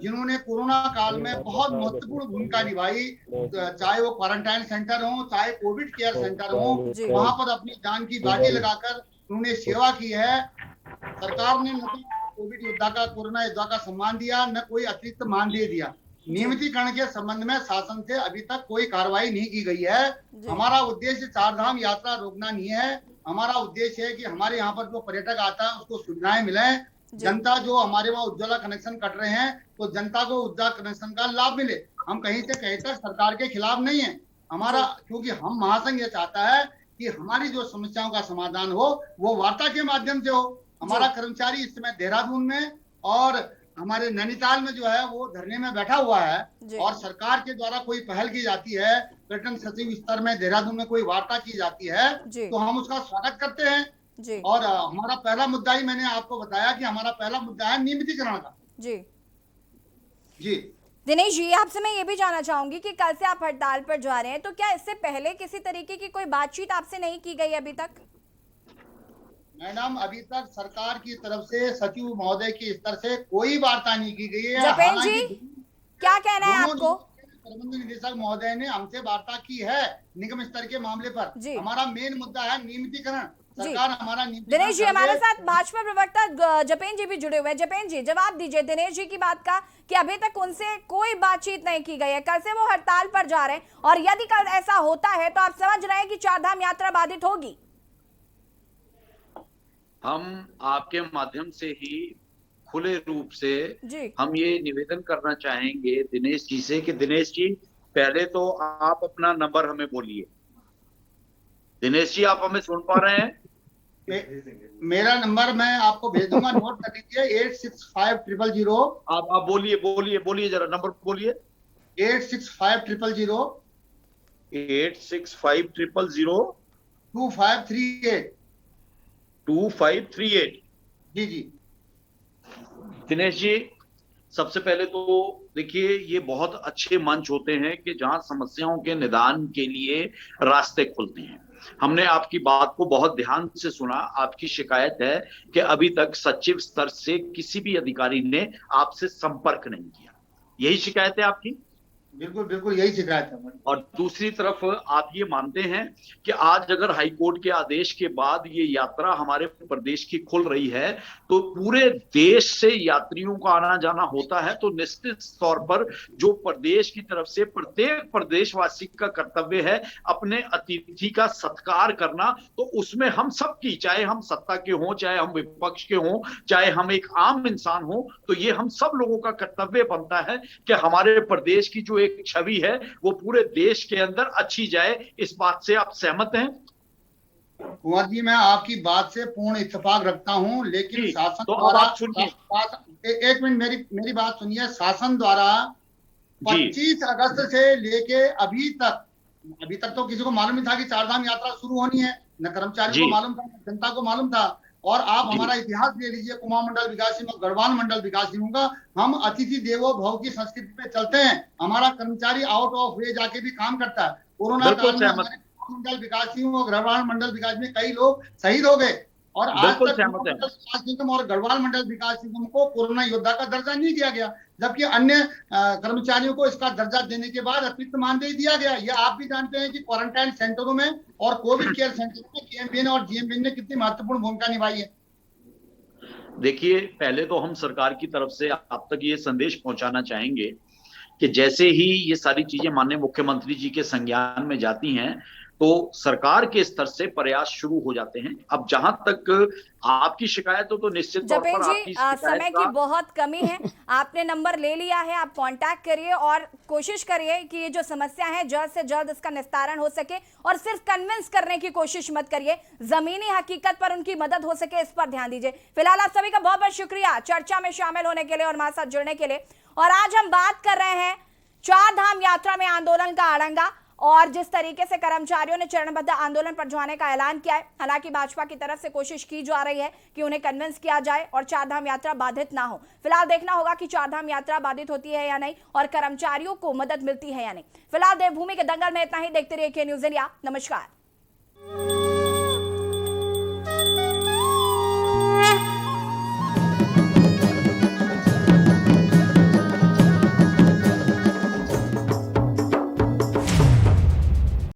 जिन्होंने कोरोना काल में बहुत महत्वपूर्ण भूमिका निभाई, चाहे वो क्वारंटाइन सेंटर हो, चाहे कोविड केयर सेंटर हो, वहां पर अपनी जान की बाजी लगाकर उन्होंने सेवा की है। सरकार ने न तो कोविड योद्धा का, कोरोना योद्धा का सम्मान दिया, न कोई अतिरिक्त मानदेय दिया। नियमितीकरण के संबंध में शासन से अभी तक कोई कार्रवाई नहीं की गई है। हमारा उद्देश्य चार धाम यात्रा रोकना नहीं है, हमारा उद्देश्य है कि हमारे यहाँ पर जो पर्यटक आता है उसको सुविधाएं मिले। जनता जो हमारे वहाँ उज्ज्वला कनेक्शन कट रहे हैं, तो जनता को उज्ज्वला कनेक्शन का लाभ मिले। हम कहीं से कहीं तक सरकार के खिलाफ नहीं है हमारा, क्योंकि हम महासंघ ये चाहता है कि हमारी जो समस्याओं का समाधान हो वो वार्ता के माध्यम से हो। हमारा कर्मचारी इस समय देहरादून में और हमारे नैनीताल में जो है वो धरने में बैठा हुआ है, और सरकार के द्वारा कोई पहल की जाती है, पर्यटन सचिव स्तर में देहरादून में कोई वार्ता की जाती है, तो हम उसका स्वागत करते हैं। और हमारा पहला मुद्दा ही मैंने आपको बताया कि हमारा पहला मुद्दा है नियमितीकरण का। जी दिनेश जी, आपसे मैं ये भी जानना चाहूंगी कि कल से आप हड़ताल पर जा रहे हैं, तो क्या इससे पहले किसी तरीके की कोई बातचीत आपसे नहीं की गई अभी तक? मैडम, अभी तक सरकार की तरफ से सचिव महोदय के स्तर से कोई वार्ता नहीं की गई है। जपेन जी, क्या कहना है आपको? प्रबंध निदेशक महोदय ने हमसे वार्ता की है निगम स्तर के मामले पर। हमारा मेन मुद्दा है नियमितीकरण। सरकार हमारा दिनेश जी, हमारे साथ भाजपा प्रवक्ता जपेन जी भी जुड़े हुए हैं। जपेन जी, जवाब दीजिए दिनेश जी की बात का कि अभी तक उनसे कोई बातचीत नहीं की गई है, कल से वो हड़ताल पर जा रहे हैं, और यदि कल ऐसा होता है तो आप समझ रहे हैं कि चार धाम यात्रा बाधित होगी। हम आपके माध्यम से ही खुले रूप से हम ये निवेदन करना चाहेंगे दिनेश जी से कि दिनेश जी, पहले तो आप अपना नंबर हमें बोलिए। दिनेश जी, आप हमें सुन पा रहे हैं? मेरा नंबर मैं आपको भेज दूंगा, नोट कर लीजिए। 865000। आप बोलिए जरा नंबर बोलिए। 865000 865000 2538 2538। जी दिनेश जी, सबसे पहले तो देखिए, ये बहुत अच्छे मंच होते हैं कि जहां समस्याओं के निदान के लिए रास्ते खुलते हैं। हमने आपकी बात को बहुत ध्यान से सुना। आपकी शिकायत है कि अभी तक सचिव स्तर से किसी भी अधिकारी ने आपसे संपर्क नहीं किया, यही शिकायत है आपकी? बिल्कुल यही शिकायत है। और दूसरी तरफ आप ये मानते हैं कि आज अगर हाईकोर्ट के आदेश के बाद ये यात्रा हमारे प्रदेश की खुल रही है, तो पूरे देश से यात्रियों का आना जाना होता है, तो निश्चित तौर पर जो प्रदेश की तरफ से प्रत्येक प्रदेशवासी का कर्तव्य है अपने अतिथि का सत्कार करना, तो उसमें हम सबकी, चाहे हम सत्ता के हों, चाहे हम विपक्ष के हों, चाहे हम एक आम इंसान हों, तो ये हम सब लोगों का कर्तव्य बनता है कि हमारे प्रदेश की जो एक छवि है वो पूरे देश के अंदर अच्छी जाए। इस बात से आप सहमत हैं? कुंवर जी, मैं आपकी बात से पूर्ण इत्तेफाक रखता हूं, लेकिन शासन तो द्वारा, आप सुनिए, एक मिनट मेरी बात सुनिए। शासन द्वारा 25 अगस्त से लेके अभी तक तो किसी को मालूम नहीं था कि चार धाम यात्रा शुरू होनी है, न कर्मचारियों को मालूम था, न जनता को मालूम था। और आप हमारा इतिहास ले लीजिए, कुमाऊं मंडल विकास निगम, गढ़वाल मंडल विकास निगम का, हम अतिथि देवो भव की संस्कृति पे चलते हैं। हमारा कर्मचारी आउट ऑफ वे जाके भी काम करता है। कोरोना काल में हमारे मंडल विकास निगम और गढ़वाल मंडल विकास में कई लोग शहीद हो गए, और आज तक विकास निगम और गढ़वाल मंडल विकास निगम को कोरोना योद्धा का दर्जा नहीं दिया गया, जबकि अन्य कर्मचारियों को इसका दर्जा देने के बाद अतिरिक्त मानदेय दिया गया। ये आप भी जानते हैं कि क्वारंटाइन सेंटरों में और कोविड केयर सेंटरों में केएमबीएन और जीएमबीएन ने कितनी महत्वपूर्ण भूमिका निभाई है। देखिए, पहले तो हम सरकार की तरफ से आप तक ये संदेश पहुंचाना चाहेंगे कि जैसे ही ये सारी चीजें माननीय मुख्यमंत्री जी के संज्ञान में जाती हैं, तो सरकार के स्तर से प्रयास शुरू हो जाते हैं। अब जहां तक आपकी शिकायत हो तो निश्चित तौर जपेन पर जी आपकी शिकायत समय की बहुत कमी है, आपने नंबर ले लिया है, आप कांटेक्ट करिए और कोशिश करिए कि ये जो समस्या है जल्द से जल्द इसका निस्तारण हो सके, और सिर्फ कन्विंस करने की कोशिश मत करिए, जमीनी हकीकत पर उनकी मदद हो सके इस पर ध्यान दीजिए। फिलहाल आप सभी का बहुत बहुत शुक्रिया चर्चा में शामिल होने के लिए और हमारे साथ जुड़ने के लिए। और आज हम बात कर रहे हैं चार धाम यात्रा में आंदोलन का आड़ंगा और जिस तरीके से कर्मचारियों ने चरणबद्ध आंदोलन पर जाने का ऐलान किया है। हालांकि भाजपा की तरफ से कोशिश की जा रही है कि उन्हें कन्विंस किया जाए और चार धाम यात्रा बाधित ना हो। फिलहाल देखना होगा कि चार धाम यात्रा बाधित होती है या नहीं और कर्मचारियों को मदद मिलती है या नहीं। फिलहाल देवभूमि के दंगल में इतना ही। देखते रहिए के न्यूज़ इंडिया। नमस्कार।